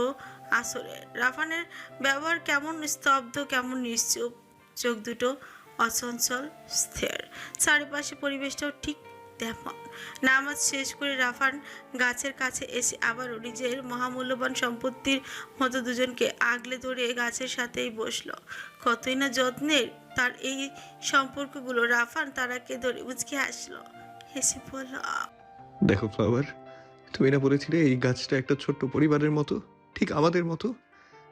Speaker 1: আসরে। রাফানের ব্যবহার কেমন স্তব্ধ, কেমন নিশ্চুপ, চোখ দুটো অচঞ্চল স্থির। চারিপাশে পরিবেশটাও ঠিক তেমন। নামাজ শেষ করে রাফান গাছের কাছে এসে আবারও নিজের মহামূল্যবান সম্পত্তির মতো দুজনকে আগলে ধরে গাছের সাথেই বসলো। কতই না যত্নের তার এই সম্পর্কগুলো। রাফান তারাকে ধরে মুচকি হাসলো, হেসে বলল,
Speaker 5: দেখো ফ্লাওয়ার, তুমি না বলেছিলে এই গাছটা একটা ছোট্ট পরিবারের মতো, ঠিক আমাদের মতো।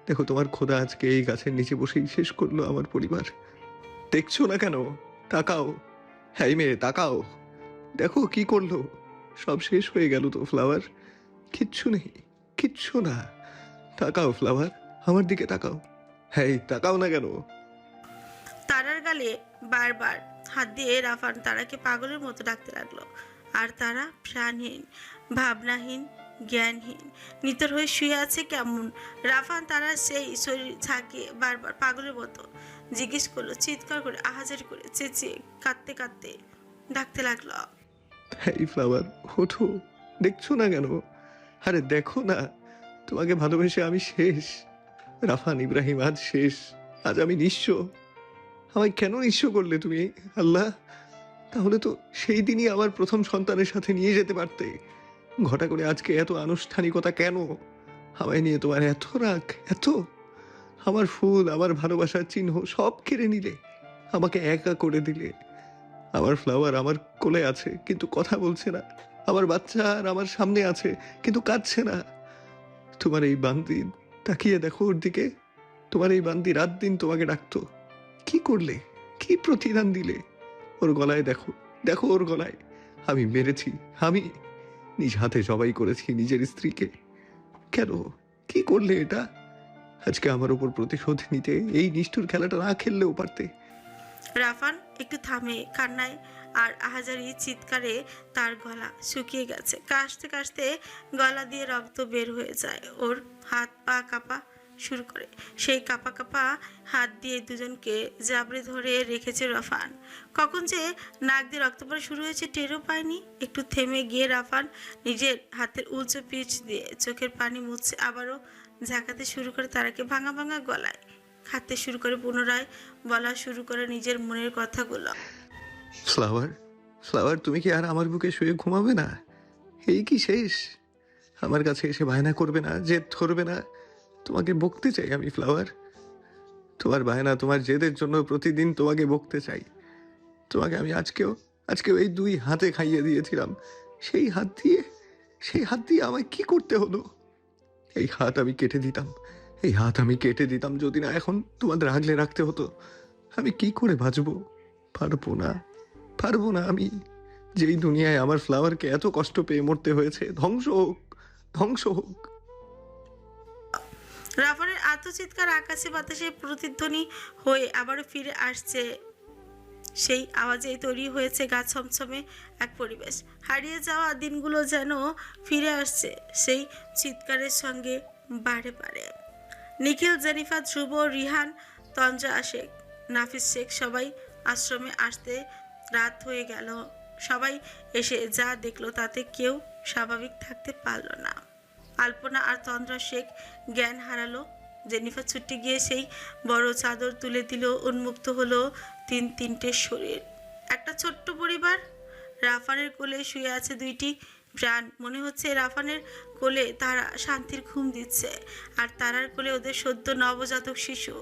Speaker 5: দেখো তোমার খোদা আজকে এই গাছের নিচে বসেই শেষ করলো আমার পরিবার। দেখছো না কেন? তাকাও, হ্যাঁ মেয়ে তাকাও, দেখো কি করলো। সব শেষ হয়ে গেল তো ফ্লাওয়ার, কিচ্ছু নেই, কিচ্ছু না। তাকাও ফ্লাওয়ার, আমার দিকে তাকাও, হ্যাঁ তাকাও না কেন?
Speaker 1: তারার গালে বারবার হাত দিয়ে রাফান তারাকে পাগলের মতো ডাকতে লাগলো। আর তারা প্রাণহীন, ভাবনাহীন, জ্ঞানহীন, নিতর হয়ে শুয়ে আছে কেমন। রাফান তারা সেই শরীর ঝাঁকিয়ে বারবার পাগলের মতো জিজ্ঞেস করলো, চিৎকার করে, আহাজারি করে, চেঁচিয়ে, কাঁদতে কাঁদতে ডাকতে লাগলো,
Speaker 5: হ্যাঁ ফ্লাওয়ার ওঠো, দেখছো না কেন? আরে দেখো না, তোমাকে ভালোবেসে আমি শেষ। রাফান ইব্রাহিম আজ শেষ, আজ আমি নিঃস্ব। আমায় কেন নিঃস্ব করলে তুমি আল্লাহ? তাহলে তো সেই দিনই আমার প্রথম সন্তানের সাথে নিয়ে যেতে পারতে। ঘটা করে আজকে এত আনুষ্ঠানিকতা কেন? আমায় নিয়ে তোমার এত রাগ, এত? আমার ফুল, আমার ভালোবাসার চিহ্ন সব কেড়ে নিলে, আমাকে একা করে দিলে। আমার ফ্লাওয়ার আমার কোলে আছে কিন্তু কথা বলছে না, আমার বাচ্চা আর আমার সামনে আছে কিন্তু কাঁদছে না। তোমার এই বান্দি, তাকিয়ে দেখো ওর দিকে, তোমার এই বান্দি রাত দিন তোমাকে ডাকতো। কি করলে, কি প্রতিদান দিলে? ওর গলায় দেখো, দেখো ওর গলায়। আমি মেরেছি, আমি নিজ হাতে জবাই করেছি নিজের স্ত্রীকে। কেন, কি করলে এটা? আজকে আমার উপর প্রতিশোধ নিতে এই নিষ্ঠুর খেলাটা না খেললেও পারতে।
Speaker 1: রাফান একটু থামে, কান্নায় আর আহাজারি চিৎকারে তার গলা শুকিয়ে গেছে। কাশতে কাশতে গলা দিয়ে রক্ত বের হয়ে যায়। ওর হাত পা কাঁপা শুরু করে। সেই কাঁপা কাঁপা হাত দিয়ে দুজনকে জাবড়ে ধরে রেখেছে রাফান। কখন যে নাক দিয়ে রক্ত পড়া শুরু হয়েছে টেরও পায়নি। একটু থেমে গিয়ে রাফান নিজের হাতের উঁচু পিচ দিয়ে চোখের পানি মুছছে, আবারও ঝাঁকাতে শুরু করে তারাকে ভাঙা ভাঙা গলায়। খাতে শুরু করে পুনরায় বলা শুরু করে নিজের মনের কথাগুলো।
Speaker 5: ফ্লাওয়ার, ফ্লাওয়ার তুমি কি আর আমার বুকে শুয়ে ঘুমাবে না? এই কি শেষ? আমার কাছে এসে বায়না করবে না, জেদ ধরবে না? তোমাকে বকতে চাই আমি ফ্লাওয়ার। তোমার বায়না, তোমার জেদের জন্য প্রতিদিন তোমাকে বকতে চাই। তোমাকে আমি আজকেও এই দুই হাতে খাইয়ে দিয়েছিলাম। সেই হাত দিয়ে আমায় কি করতে হলো? এই হাত আমি কেটে দিতাম, এই হাত আমি কেটে দিতাম যদি না এখন তোমাদের আগলে রাখতে হতো। আমি কি করে বাঁচবো? পারবো না, পারবো না আমি। যেই দুনিয়ায় আমার ফ্লাওয়ারকে এত কষ্ট পেয়ে মরতে হয়েছে, ধ্বংস হোক, ধ্বংস হোক।
Speaker 1: রাফানের আত্মচিৎকার আকাশে বাতাসে প্রতিধ্বনি হয়ে আবারও ফিরে আসছে। সেই আওয়াজেই তৈরি হয়েছে গা ছমছমে এক পরিবেশ। হারিয়ে যাওয়া দিনগুলো যেন ফিরে আসছে সেই চিৎকারের সঙ্গে বারে বারে। নিখিল, জেনিফা, ধ্রুব, রিহান, তঞ্জা শেখ, নাফিস শেখ সবাই আশ্রমে আসতে রাত হয়ে গেল। সবাই এসে যা দেখলো তাতে কেউ স্বাভাবিক থাকতে পারল না। আলপনা আর তন্দ্রা শেখ জ্ঞান হারালো। জেনিফা ছুটে গিয়ে সেই বড় চাদর তুলে দিল। উন্মুক্ত হলো তিনটে শরীর, একটা ছোট্ট পরিবার। রাফানের কোলে শুয়ে আছে দুইটি প্রাণ। মনে হচ্ছে রাফানের কোলে তারা শান্তির ঘুম দিচ্ছে, আর তারার কোলে ওদের সদ্য নবজাতক শিশু।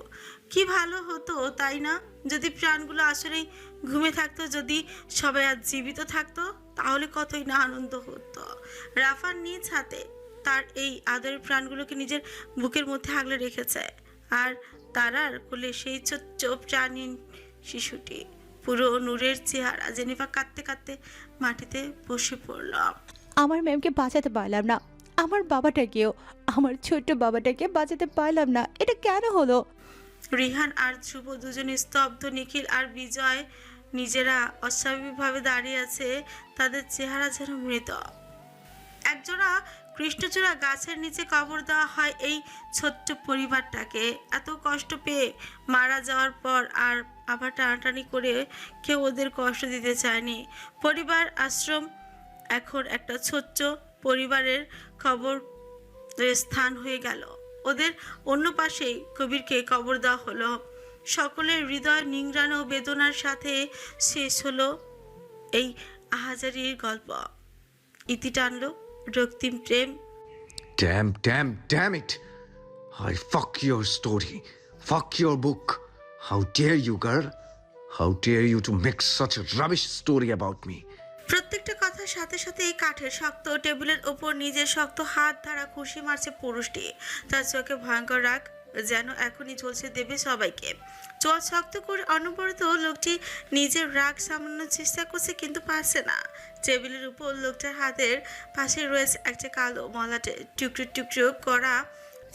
Speaker 1: কি ভালো হতো তাই না, যদি প্রাণগুলো আসলেই ঘুমে থাকতো, যদি সবাই আজ জীবিত থাকতো, তাহলে কতই না আনন্দ হতো। রাফান নিজ হাতে তার এই আদরের প্রাণগুলোকে নিজের বুকের মধ্যে আগলে রেখেছে, আর তারার কোলে সেই ছোট্ট প্রাণীন শিশুটি, পুরো নূরের চেহারা। জেনিফা কাঁদতে কাঁদতে মাটিতে বসে পড়ল।
Speaker 4: আমার ম্যামকে বাঁচাতে পারলাম না, আমার বাবাটাকেও, আমার ছোট্ট বাবাটাকে বাঁচাতে পারলাম না। এটা কেন হলো?
Speaker 1: রিহান আর ধ্রুব দুজনে স্তব্ধ। নিখিল আর বিজয় নিজেরা অস্বাভাবিকভাবে দাঁড়িয়ে আছে, তাদের চেহারা যেন মৃত। একজোড়া কৃষ্ণচূড়া গাছের নিচে কবর দেওয়া হয় এই ছোট্ট পরিবারটাকে। এত কষ্ট পেয়ে মারা যাওয়ার পর আর আবার টানাটানি করে কেউ ওদের কষ্ট দিতে চায়নি। পরিবার আশ্রম এখন একটা ছোট্ট পরিবারের কবরের স্থান হয়ে গেল। ওদের অন্য পাশেই কবিরকে কবর দেওয়া হলো। সকলের হৃদয় নিংড়ানো বেদনার সাথে শেষ হলো এই আহাজারির গল্প। ইতি টানলো রক্তিম প্রেম।
Speaker 5: Damn it! I fuck your story. Fuck your book. How dare you, girl? How dare you to make such a rubbish story about me?
Speaker 1: প্রত্যেকটা কথার সাথে সাথে এই কাঠের শক্ত টেবিলের ওপর নিজের শক্ত হাত দ্বারা খুশি মারছে পুরুষটি। তার চোখে ভয়ঙ্কর রাগ, যেন এখনই চলছে দেবে সবাইকে। চোখ শক্ত করে অনবরত লোকটি নিজের রাগ সামলানোর চেষ্টা করছে, কিন্তু পারছে না। টেবিলের উপর লোকটার হাতের পাশে রয়েছে একটা কালো মলাটে টুকরো টুকরো করা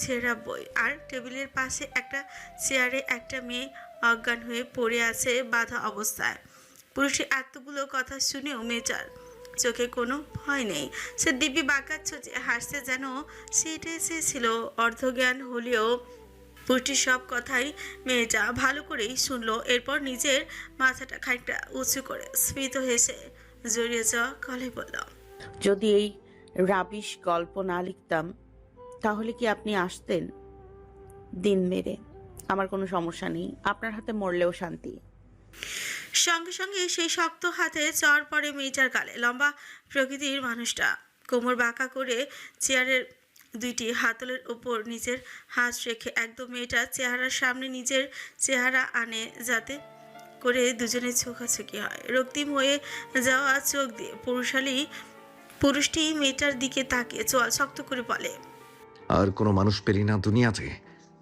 Speaker 1: ছেঁড়া বই, আর টেবিলের পাশে একটা চেয়ারে একটা মেয়ে অজ্ঞান হয়ে পড়ে আছে বাঁধা অবস্থায়। পুরুষের এতগুলো কথা শুনেও মেয়েটার চোখে কোনো ভয় নেই। সে দিব্যি বাঁকাচ্ছ যে হাসছে, যেন সেটাই চেয়েছিল। অর্ধজ্ঞান হলেও পুরুষটির সব কথাই মেয়েটা ভালো করেই শুনলো। এরপর নিজের মাথাটা খানিকটা উঁচু করে স্মিত হেসে জড়িয়ে যাওয়া গলায় বলল,
Speaker 3: যদি এই রাবিশ গল্প না লিখতাম তাহলে কি আপনি আসতেন? দিন মেরে আমার কোনো সমস্যা নেই, আপনার হাতে মরলেও শান্তি।
Speaker 1: সঙ্গে সঙ্গে সেই শক্ত হাতে চড় পড়ে মেয়েটার গালে। লম্বা প্রকৃতির মানুষটা কোমর বাঁকা করে চেয়ারের দুইটি হাতলের ওপর নিজের হাত রেখে একদম মেয়েটার চেহারার সামনে নিজের চেহারা আনে, যাতে করে দুজনের চোখাচোখি হয়। রক্তিম হয়ে যাওয়া চোখ দিয়ে পুরুষটি মেয়েটার দিকে তাকিয়ে চোয়াল শক্ত করে বলে,
Speaker 5: আর কোনো মানুষ পেলি না দুনিয়াতে?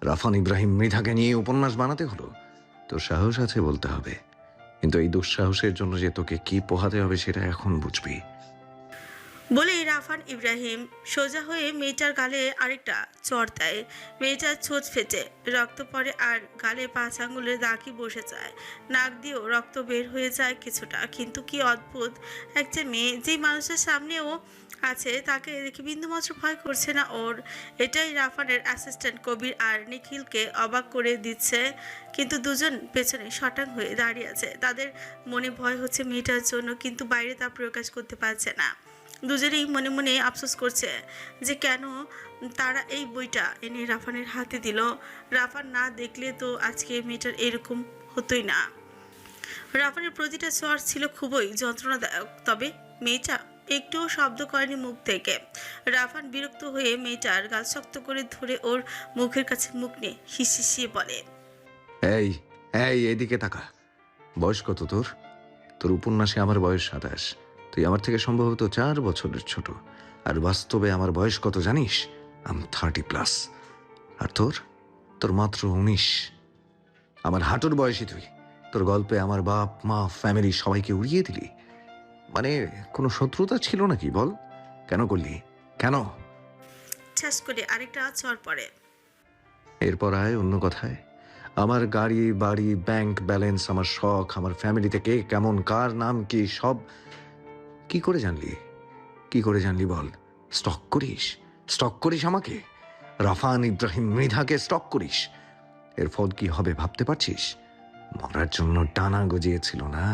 Speaker 5: রাফান ইব্রাহিম মৃধাকে নিয়ে উপন্যাস বানাতে হলো? তোর সাহস আছে বলতে হবে, কিন্তু এই দুঃসাহসের জন্য যে তোকে কি পোহাতে হবে সেটা এখন বুঝবি।
Speaker 1: বলেই রাফান ইব্রাহিম সোজা হয়ে মেয়েটার গালে আরেকটা চড় দেয়। মেয়েটার ছোট ফেটে রক্ত পড়ে আর গালে 5 আঙ্গুলের দাগই বসে যায়। নাক দিয়েও রক্ত বের হয়ে যায় কিছুটা। কিন্তু কি অদ্ভুত একটা মেয়ে, যেই মানুষের সামনেও আছে তাকে দেখে বিন্দুমাত্র ভয় করছে না ওর। এটাই রাফানের অ্যাসিস্ট্যান্ট কবির আর নিখিলকে অবাক করে দিচ্ছে। কিন্তু দুজন পেছনে শটাং হয়ে দাঁড়িয়ে আছে। তাদের মনে ভয় হচ্ছে মেয়েটার জন্য, কিন্তু বাইরে তা প্রকাশ করতে পারছে না। দুজনেই মনে মনে আফসোস করছে যে কেন তারা এই বইটা এনে রাফানের হাতে দিল। রাফান না দেখলে তো আজকে মেয়েটার এরকম হতোই না। রাফানের প্রতিটা স্বর ছিল খুবই যন্ত্রণাদায়ক, তবে মেয়েটা একটুও শব্দ করেনি মুখ থেকে। রাফান বিরক্ত হয়ে মেয়েটার গাল শক্ত করে ধরে ওর মুখের কাছে মুখ নিয়ে হিসিয়ে বলে,
Speaker 5: এই এই এদিকে তাকা। বয়স কত তোর? তোর উপন্যাসে আমার বয়স 27। তুই আমার থেকে সম্ভবত 4 বছরের ছোট। আর বাস্তবে আমার বয়স কত জানিস? আমি 30+। আর তোর মাত্র 19। আমার হাঁটুর বয়সী তুই। তোর গল্পে আমার বাপ মা ফ্যামিলি সবাইকে উড়িয়ে দিলি। মানে কোনো শত্রুতা ছিল নাকি বল? কেন করলি? কেন?
Speaker 1: ঠাস করে আরেকটা চড় পড়ে।
Speaker 5: এরপর আয় অন্য কথায়। আমার গাড়ি বাড়ি ব্যাংক ব্যালেন্স, আমার শখ, আমার ফ্যামিলিতে কে কেমন, কার নাম কি, সব কি করে জানলি বল? স্টক করিস আমাকে? রাফান ইব্রাহিম মৃধাকে স্টক করিস? এর ফল কি হবে ভাবতে পারছিস? মরার জন্য ডানা গজিয়েছিল না?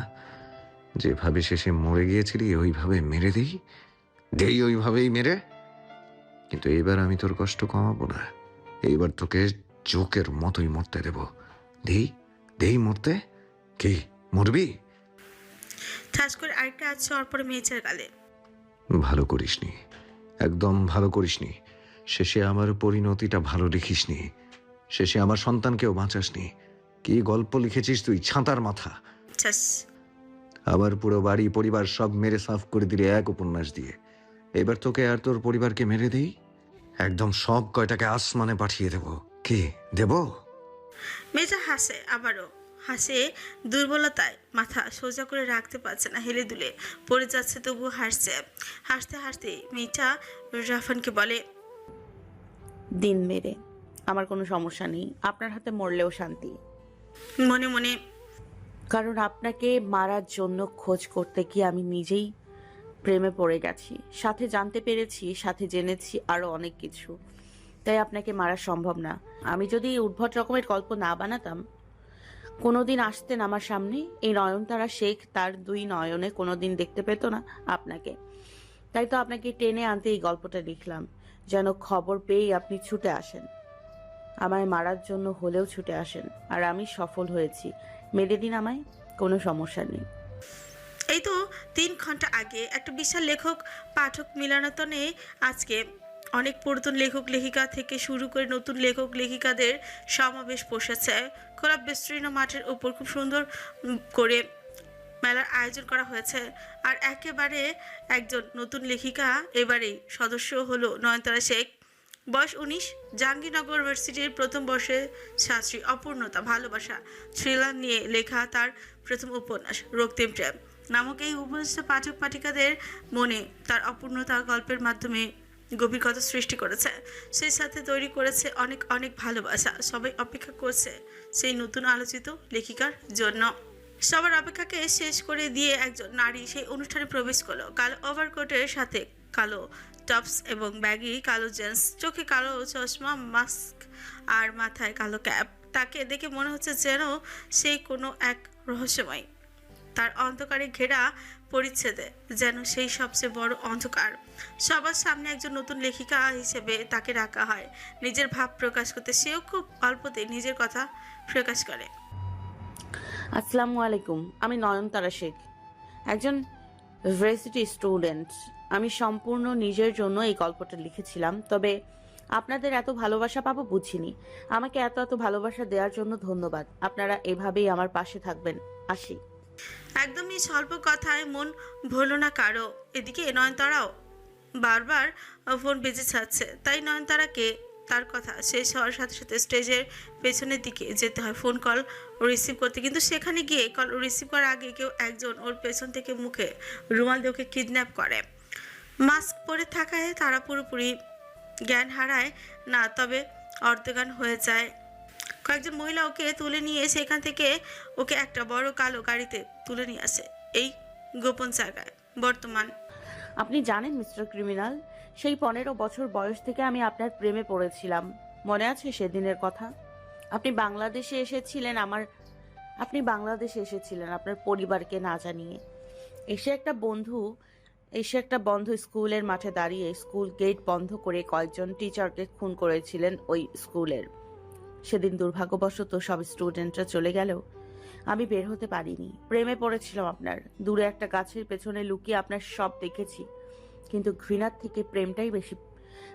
Speaker 5: যেভাবে শেষে মরে গিয়েছিলি ওইভাবে মেরে দেই ওইভাবেই মেরে। কিন্তু এইবার আমি তোর কষ্ট কমাবো না। এইবার তোকে জোকের মতোই মরতে দেব। দেই মরতে। কি মরবি?
Speaker 1: ঠাস করে আরেকটা চড় পড়ে মেয়েটার গালে।
Speaker 5: ভালো করিসনি, একদম ভালো করিসনি। শেষে আমার পরিণতিটা ভালো লিখিসনি। শেষে আমার সন্তানকেও বাঁচাসনি। কি গল্প লিখেছিস তুই, ছাতার মাথা!
Speaker 1: ঠাস।
Speaker 5: আবার পুরো বাড়ি পরিবার সব মেরে সাফ করে দিলে এক উপন্যাস দিয়ে। এবার তোকে আর তোর পরিবারকে মেরে দিই, একদম সব কয়টাকে আসমানে পাঠিয়ে দেব। কি দেব?
Speaker 1: মেয়েটা হাসে, আবারও হাসে। দুর্বলতায় মাথা সোজা করে রাখতে পারছে না, হেলে দুলে পড়ে যাচ্ছে, তবু হাসছে। হাসতে হাসতে মেয়েটা রাফানকে বলে,
Speaker 3: দিন মেরে আমার কোনো সমস্যা নেই, আপনার হাতে মরলেও শান্তি।
Speaker 1: মনে মনে
Speaker 3: কারণ আপনাকে মারার জন্য খোঁজ করতে গিয়ে আমি নিজেই প্রেমে পড়ে গেছি, সাথে জানতে পেরেছি, সাথে জেনেছি আরো অনেক কিছু। তাই আপনাকে মারা সম্ভব না। আমি যদি এই উদ্ভট রকমের গল্প না বানাতাম, কোনোদিন আসতেন আমার সামনে? এই নয়নতারা শেখ তার দুই নয়নে কোনোদিন দেখতে পেত না আপনাকে। তাই তো আপনাকে টেনে আনতে এই গল্পটা লিখলাম, যেন খবর পেয়েই আপনি ছুটে আসেন, আমায় মারার জন্য হলেও ছুটে আসেন। আর আমি সফল হয়েছি, মেরে দিন আমায়, কোনো সমস্যা নেই।
Speaker 1: এই তো 3 ঘন্টা আগে একটা বিশাল লেখক পাঠক মিলনায়তনে আজকে অনেক পুরাতন লেখক লেখিকা থেকে শুরু করে নতুন লেখক লেখিকাদের সমাবেশ বসেছে। খোলা বিস্তীর্ণ মাঠের উপর খুব সুন্দর করে মেলার আয়োজন করা হয়েছে। আর একেবারে একজন নতুন লেখিকা এবারেই সদস্য হলো নয়নতারা শেখ। বয়স 19, জাহাঙ্গীরনগর ইউনিভার্সিটির প্রথম বর্ষে ছাত্রী। অপূর্ণতা, ভালোবাসা, থ্রিলার নিয়ে লেখা তার প্রথম উপন্যাস রক্তিম প্রেম নামক এই উপন্যাস পাঠক পাঠিকাদের মনে তার অপূর্ণতা গল্পের মাধ্যমে গভীর কথা সৃষ্টি করেছে। সেই সাথে তৈরি করেছে অনেক অনেক ভালোবাসা। সবাই অপেক্ষা করছে সেই নতুন আলোচিত লেখিকার জন্য। সবার অপেক্ষাকে শেষ করে দিয়ে একজন নারী সেই অনুষ্ঠানে প্রবেশ করলো। কালো ওভারকোটের সাথে কালো টপস এবং ব্যাগি কালো জিন্স, চোখে কালো চশমা, মাস্ক আর মাথায় কালো ক্যাপ। তাকে দেখে মনে হচ্ছে যেন সেই কোনো এক রহস্যময়, তার অন্ধকারে ঘেরা পরিচ্ছেদে যেন সেই সবচেয়ে বড় অন্ধকার। সবার সামনে একজন নতুন লেখিকা হিসেবে তাকে রাখা হয় নিজের ভাব প্রকাশ করতে। সেও খুব অল্পতে নিজের কথা প্রকাশ করে।
Speaker 3: আসসালামু আলাইকুম, আমি নয়নতারা শেখ, একজন ইউনিভার্সিটি স্টুডেন্ট। আমি সম্পূর্ণ নিজের জন্য এই গল্পটা লিখেছিলাম, তবে আপনাদের এত ভালোবাসা পাবো বুঝিনি। আমাকে এত এত ভালোবাসা দেওয়ার জন্য ধন্যবাদ। আপনারা এভাবেই আমার পাশে থাকবেন। আসি।
Speaker 1: একদমই স্বল্প কথায় মন ভরল না কারো। এদিকে নয়নতারাও বারবার ফোন বেজে যাচ্ছে, তাই নয়নতারাকে তার কথা শেষ হওয়ার সাথে সাথে স্টেজের পেছনের দিকে যেতে হয় ফোন কল রিসিভ করতে। কিন্তু সেখানে গিয়ে কল রিসিভ করার আগে কেউ একজন ওর পেছন থেকে মুখে রুমাল দিয়ে ওকে কিডন্যাপ করে। মাস্ক পরে থাকায় তারা পুরোপুরি জ্ঞান হারায় না, তবে অর্ধজ্ঞান হয়ে যায়। কয়েকজন মহিলা ওকে তুলে নিয়ে সেখান থেকে ওকে একটা বড় কালো গাড়িতে তুলে নিয়ে আসে এই গোপন জায়গায়। বর্তমান
Speaker 3: আপনি জানেন মিস্টার ক্রিমিনাল, সেই 15 বছর বয়স থেকে আমি আপনার প্রেমে পড়েছিলাম। মনে আছে সেদিনের কথা? আপনি বাংলাদেশে এসেছিলেন আপনার পরিবারকে না জানিয়ে। এসে একটা বন্ধু স্কুলের মাঠে দাঁড়িয়ে স্কুল গেট বন্ধ করে কয়েকজন টিচারকে খুন করেছিলেন ওই স্কুলের। সেদিন দুর্ভাগ্যবশত সব স্টুডেন্টরা চলে গেলেও আমি বের হতে পারিনি। প্রেমে পড়েছিলাম আপনার। দূরে একটা গাছের পেছনে লুকিয়ে আপনার সব দেখেছি, কিন্তু ঘৃণার থেকে প্রেমটাই বেশি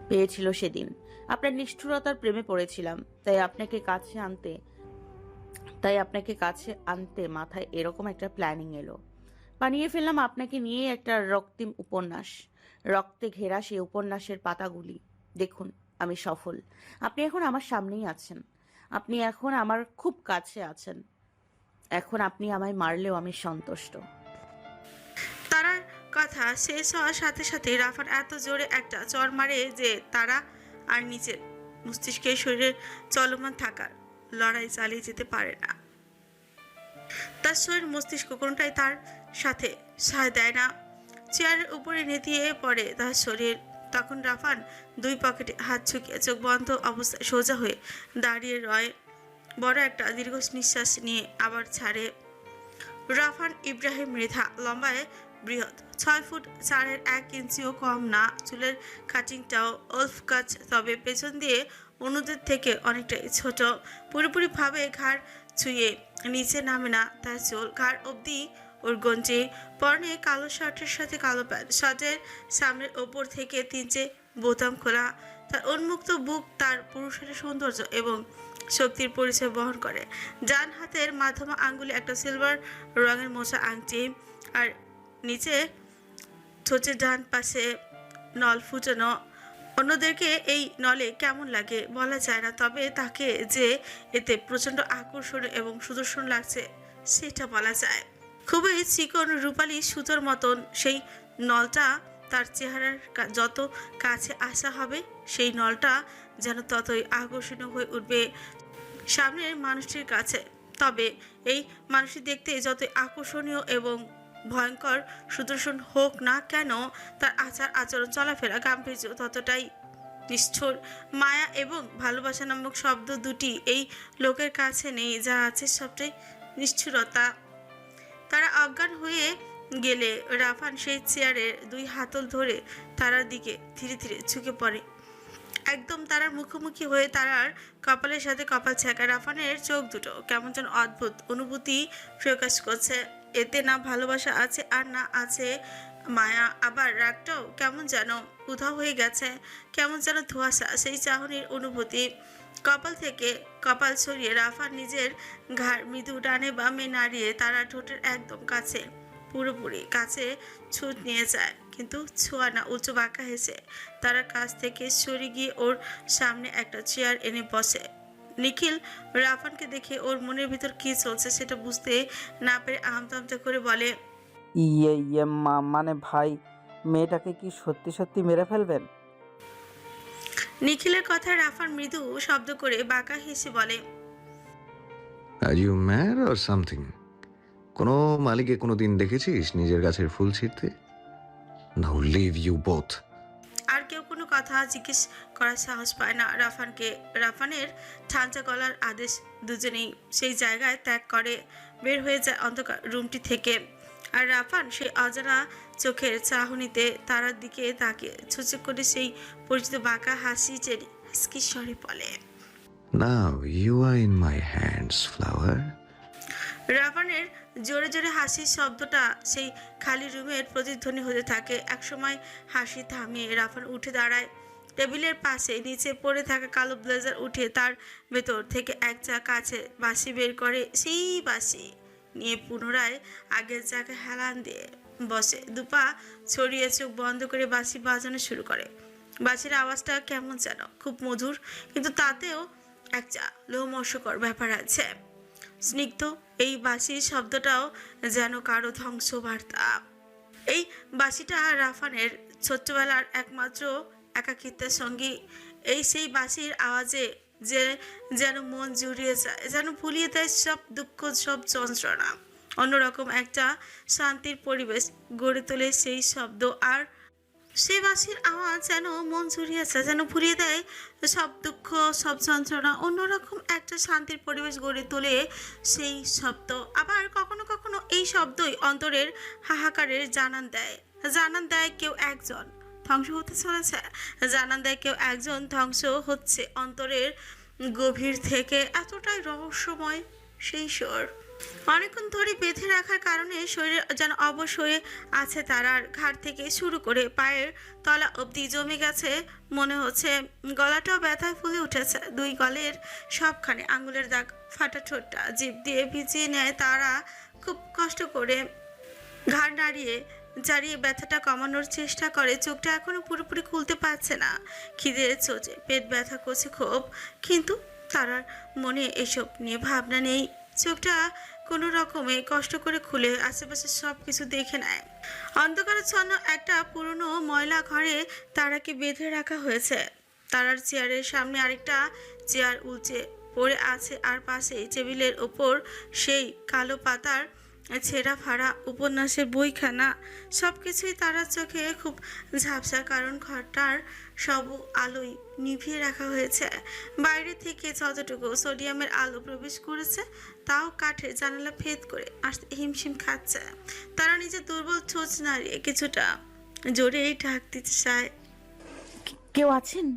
Speaker 3: পেয়েছিল সেদিন। আপনার নিষ্ঠুরতার প্রেমে পড়েছিলাম। তাই আপনাকে কাছে আনতে মাথায় এরকম একটা প্ল্যানিং এলো। বানিয়ে ফেললাম আপনাকে নিয়ে একটা রক্তিম উপন্যাস। রক্তে ঘেরা সেই উপন্যাসের পাতাগুলি দেখুন, আমি সফল। আপনি এখন আমার সামনেই আছেন, আপনি এখন আমার খুব কাছে আছেন। এখন আপনি আমায় মারলেও আমি সন্তুষ্ট।
Speaker 1: তারার কথা শেষ হওয়ার সাথে সাথে রাফার এত জোরে একটা চড় মারে যে তারা আর নিচের মস্তিষ্কের শরীরের চলমান থাকার লড়াই চালিয়ে যেতে পারে না। তার শরীর মস্তিষ্ক কোনোটাই তার সাথে সায় দেয় না। চেয়ারের উপরে নেতিয়ে পড়ে তার শরীর। তখন রাফান দুই পকেটে হাত ঝুঁকিয়ে চোখ বন্ধ অবস্থায় সোজা হয়ে দাঁড়িয়ে রয়। বড় একটা দীর্ঘ নিঃশ্বাস নিয়ে আবার ছাড়ে। রাফান ইব্রাহিম মৃধা, লম্বায় বৃহৎ, 6 ফুট 4 1 ইঞ্চিও কম না। চুলের কাটিংটাও অল্প কাজ, তবে পেছন দিয়ে অন্যদের থেকে অনেকটাই ছোট। পুরোপুরিভাবে ঘাড় ছুঁয়ে নিচে নামে না তার চুল। ঘাড় অবধি ওর গঞ্জি। পরনে কালো শার্টের সাথে কালো প্যান্ট। শার্টের সামনের ওপর থেকে 3 বোতাম খোলা। তার উন্মুক্ত বুক তার পুরুষের সৌন্দর্য এবং শক্তির পরিচয় বহন করে। ডান হাতের মাধ্যমা আঙ্গুলে একটা সিলভার রঙের মোছা আংটি, আর নিচে ঠোঁটের ডান পাশে নল ফুটানো। অন্যদেরকে এই নলে কেমন লাগে বলা যায় না, তবে তাকে যে এতে প্রচণ্ড আকর্ষণীয় এবং সুদর্শন লাগছে সেটা বলা যায়। খুবই চিকন রূপালী সুতোর মতন সেই নলটা তার চেহারার যত কাছে আসা হবে সেই নলটা যেন ততই আকর্ষণীয় হয়ে উঠবে সামনের মানুষটির কাছে। তবে এই মানুষটি দেখতে যতই আকর্ষণীয় এবং ভয়ঙ্কর সুদর্শন হোক না কেন, তার আচার আচরণ চলাফেরা গাম্ভীর্য ততটাই নিষ্ঠুর। মায়া এবং ভালোবাসা নামক শব্দ দুটি এই লোকের কাছে নেই, যা আছে সবটাই নিষ্ঠুরতা। তারা অজ্ঞান হয়ে গেলে রাফান সেই চেয়ারের দুই হাতল ধরে তারার দিকে ধীরে ধীরে ঝুঁকে পড়ে, একদম তারার মুখোমুখি হয়ে তারার কপালের সাথে কপাল ছেঁকা। রাফানের চোখ দুটো কেমন যেন অদ্ভুত অনুভূতি প্রকাশ করছে। এতে না ভালোবাসা আছে আর না আছে মায়া, আবার রাগটাও কেমন যেন উধাও হয়ে গেছে, কেমন যেন ধোঁয়াশা সেই চাহনির অনুভূতি। কপাল থেকে কপাল সরিয়ে রাফান নিজের ঘাড় মৃদু ডানে বামে নাড়িয়ে তারা ঠোঁটের একদম কাছে, পুরোপুরি কাছে ছুট নিয়ে যায়, কিন্তু ছোঁয়া না। উঁচু বাঁকা হেসে তারা কাছ থেকে সরে গিয়ে ওর সামনে একটা চেয়ার এনে বসে। নিখিল রাফানকে দেখে ওর মনের ভিতর কি চলছে সেটা বুঝতে না পেরে আমতা আমতা করে বলে,
Speaker 8: মানে ভাই, মেয়েটাকে কি সত্যি সত্যি মেরে ফেলবেন?
Speaker 1: নিখিলের কথায় রাফান মৃদু শব্দ করে বাঁকা হেসে বলে,
Speaker 5: are you mad or something? কোনো মালিকে কোনো দিন দেখেছিস নিজের গাছের ফুল ছিঁড়তে? Now leave you both.
Speaker 1: আর কেউ কোনো কথা জিজ্ঞেস করার সাহস পায় না রাফানকে। রাফানের ঠান্ডা গলার আদেশ দুজনেই সেই জায়গায় ত্যাগ করে বের হয়ে যায় অন্ধকার রুমটি থেকে। আর রাফান সেই অজানা চোখের চাহনিতে তারার দিকে তাকিয়ে ছুচুক করে সেই পরিচিত বাঁকা হাসি চেনে হাসকি স্বরে বলে,
Speaker 5: now you are in my hands flower.
Speaker 1: রাফানের জোরে জোরে হাসির শব্দটা সেই খালি রুমের প্রতিধ্বনি হতে থাকে। একসময় হাসি থামিয়ে রাফান উঠে দাঁড়ায়। টেবিলের পাশে নিচে পড়ে থাকা কালো ব্লেজার উঠে তার ভেতর থেকে এক চা কাছে বাঁশি বের করে সেই বাঁশি নিয়ে পুনরায় আগের জায়গায় হেলান দিয়ে বসে। দুপা ছড়িয়ে চোখ বন্ধ করে বাঁশি বাজানো শুরু করে। বাঁশির আওয়াজটা কেমন যেন খুব মধুর, কিন্তু তাতেও একটা লোমহর্ষকর ব্যাপার আছে। স্নিগ্ধ এই বাঁশির শব্দটাও যেন কারো ধ্বংস বার্তা। এই বাঁশিটা রাফানের ছোট্টবেলার একমাত্র একাকিত্বের সঙ্গী। এই সেই বাঁশির আওয়াজে যে যেন মন জুড়িয়ে যায়, যেন ভুলিয়ে দেয় সব দুঃখ সব যন্ত্রণা। অন্যরকম একটা শান্তির পরিবেশ গড়ে তোলে সেই শব্দ। আর সেই বাঁশির আওয়াজ যেন মন জুড়িয়েছে, যেন ভুলিয়ে দেয় সব দুঃখ সব যন্ত্রণা। অন্যরকম একটা শান্তির পরিবেশ গড়ে তোলে সেই শব্দ। আবার কখনো কখনো এই শব্দই অন্তরের হাহাকারের জানান দেয় কেউ একজন ধ্বংস হতে চলেছে, জানান দেয় কেউ একজন ধ্বংস হচ্ছে অন্তরের গভীর থেকে। এতটাই রহস্যময় সেই স্বর। অনেকক্ষণ ধরে বেঁধে রাখার কারণে শরীরে যেন অবশ হয়ে আছে তারার। ঘাড় থেকে শুরু করে পায়ের তলা অবধি জমে গেছে, মনে হচ্ছে গলাটাও ব্যথায় ফুলে উঠেছে। দুই গলের সবখানে আঙুলের দাগ, ফাটা ঠোঁটটা জিভ দিয়ে ভিজিয়ে নেয় তারা। খুব কষ্ট করে ঘাড় নাড়িয়ে জারিয়ে ব্যথাটা কমানোর চেষ্টা করে। চোখটা এখনো পুরোপুরি খুলতে পারছে না, খিদে চোচে পেট ব্যথা করছে খুব, কিন্তু তারার মনে এসব নিয়ে ভাবনা নেই। চোখটা কোনো রকমে কষ্ট করে খুলে আশেপাশে সব কিছু দেখে নেয়। অন্ধকারাচ্ছন্ন একটা পুরনো ময়লা ঘরে তারাকে বেঁধে রাখা হয়েছে। তারার চেয়ারের সামনে আরেকটা চেয়ার উল্টে পড়ে আছে, আর পাশেই টেবিলের ওপর সেই কালো পাতার ছেঁড়া ফাড়া উপন্যাসের বইখানা। সব কিছুই তারার চোখে খুব ঝাপসা, কারণ ঘরটার সব আলোই নিভিয়ে রাখা হয়েছে। বাইরে থেকে যতটুকু সোডিয়ামের আলো প্রবেশ করেছে তাও কাঠের জানালা ভেদ করে আসতে হিমশিম খাচ্ছে। তারা নিজের দুর্বল ঠোঁট নাড়িয়ে কিছুটা জোরেই ঢাক দিতে চায়।
Speaker 3: কেউ আছেন?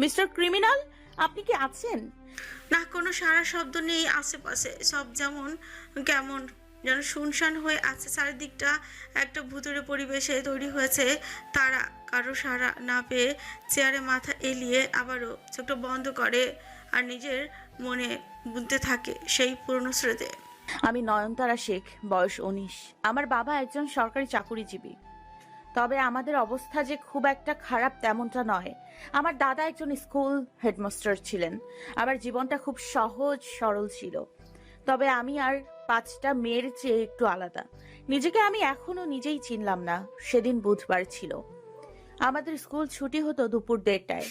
Speaker 3: মিস্টার ক্রিমিনাল, আপনি কি আছেন?
Speaker 1: না, কোনো সারা শব্দ নেই আশেপাশে। সব যেমন কেমন যেন শুনশান হয়ে আছে চারিদিকটা। একটা ভুতুড়ে পরিবেশে তৈরি হয়েছে। তারা কারো সাড়া না পেয়ে চেয়ারে মাথা এলিয়ে আবারও চোখটা বন্ধ করে আর নিজের মনে বুনতে থাকে সেই পুরনো স্মৃতি।
Speaker 3: আমি নয়নতারা শেখ, বয়স 19। আমার বাবা একজন সরকারি চাকুরিজীবী। তবে আমাদের অবস্থা যে খুব একটা খারাপ তেমনটা নয়। আমার দাদা একজন স্কুল হেডমাস্টার ছিলেন। আমার জীবনটা খুব সহজ সরল ছিল। তবে আমি আর 5টা মেয়ের চেয়ে একটু আলাদা। নিজেকে আমি এখনো নিজেই চিনলাম না। সেদিন বুধবার ছিল। আমাদের স্কুল ছুটি হতো দুপুর 1:30টায়।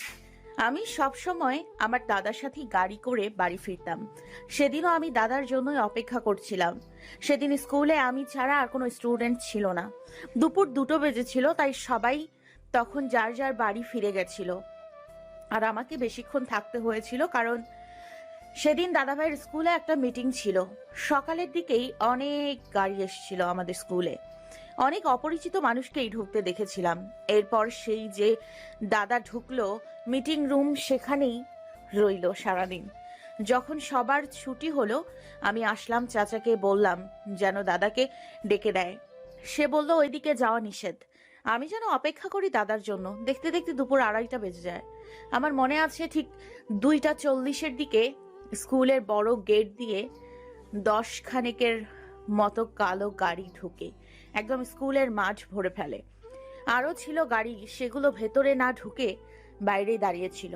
Speaker 3: আমি সব সময় আমার দাদার সাথে গাড়ি করে বাড়ি ফিরতাম। সেদিনও আমি দাদার জন্যই অপেক্ষা করছিলাম। সেদিন স্কুলে আমি ছাড়া আর কোনো স্টুডেন্ট ছিল না। দুপুর 2টো বেজেছিল, তাই সবাই তখন যার যার বাড়ি ফিরে গেছিল। আর আমাকে বেশিক্ষণ থাকতে হয়েছিল, কারণ সেদিন দাদাভাইয়ের স্কুলে একটা মিটিং ছিল। সকালের দিকেই অনেক গাড়ি এসেছিল আমাদের স্কুলে। অনেক অপরিচিত মানুষকেই ঢুকতে দেখেছিলাম। এরপর সেই যে দাদা ঢুকলো মিটিং রুম, সেখানেই রইল সারাদিন। যখন সবার ছুটি হলো আমি আসলাম, চাচাকে বললাম যেন দাদাকে ডেকে দেয়। সে বলল ওইদিকে যাওয়া নিষেধ। আমি যেন অপেক্ষা করি দাদার জন্য। দেখতে দেখতে দুপুর 2:30 বেজে যায়। আমার মনে আছে ঠিক 2:40-এর দিকে স্কুলের বড় গেট দিয়ে 10 খানেকের মতো কালো গাড়ি ঢুকে একদম স্কুলের মাঠ ভরে ফেলে। আরও ছিল গাড়ি, সেগুলো ভেতরে না ঢুকে বাইরে দাঁড়িয়েছিল।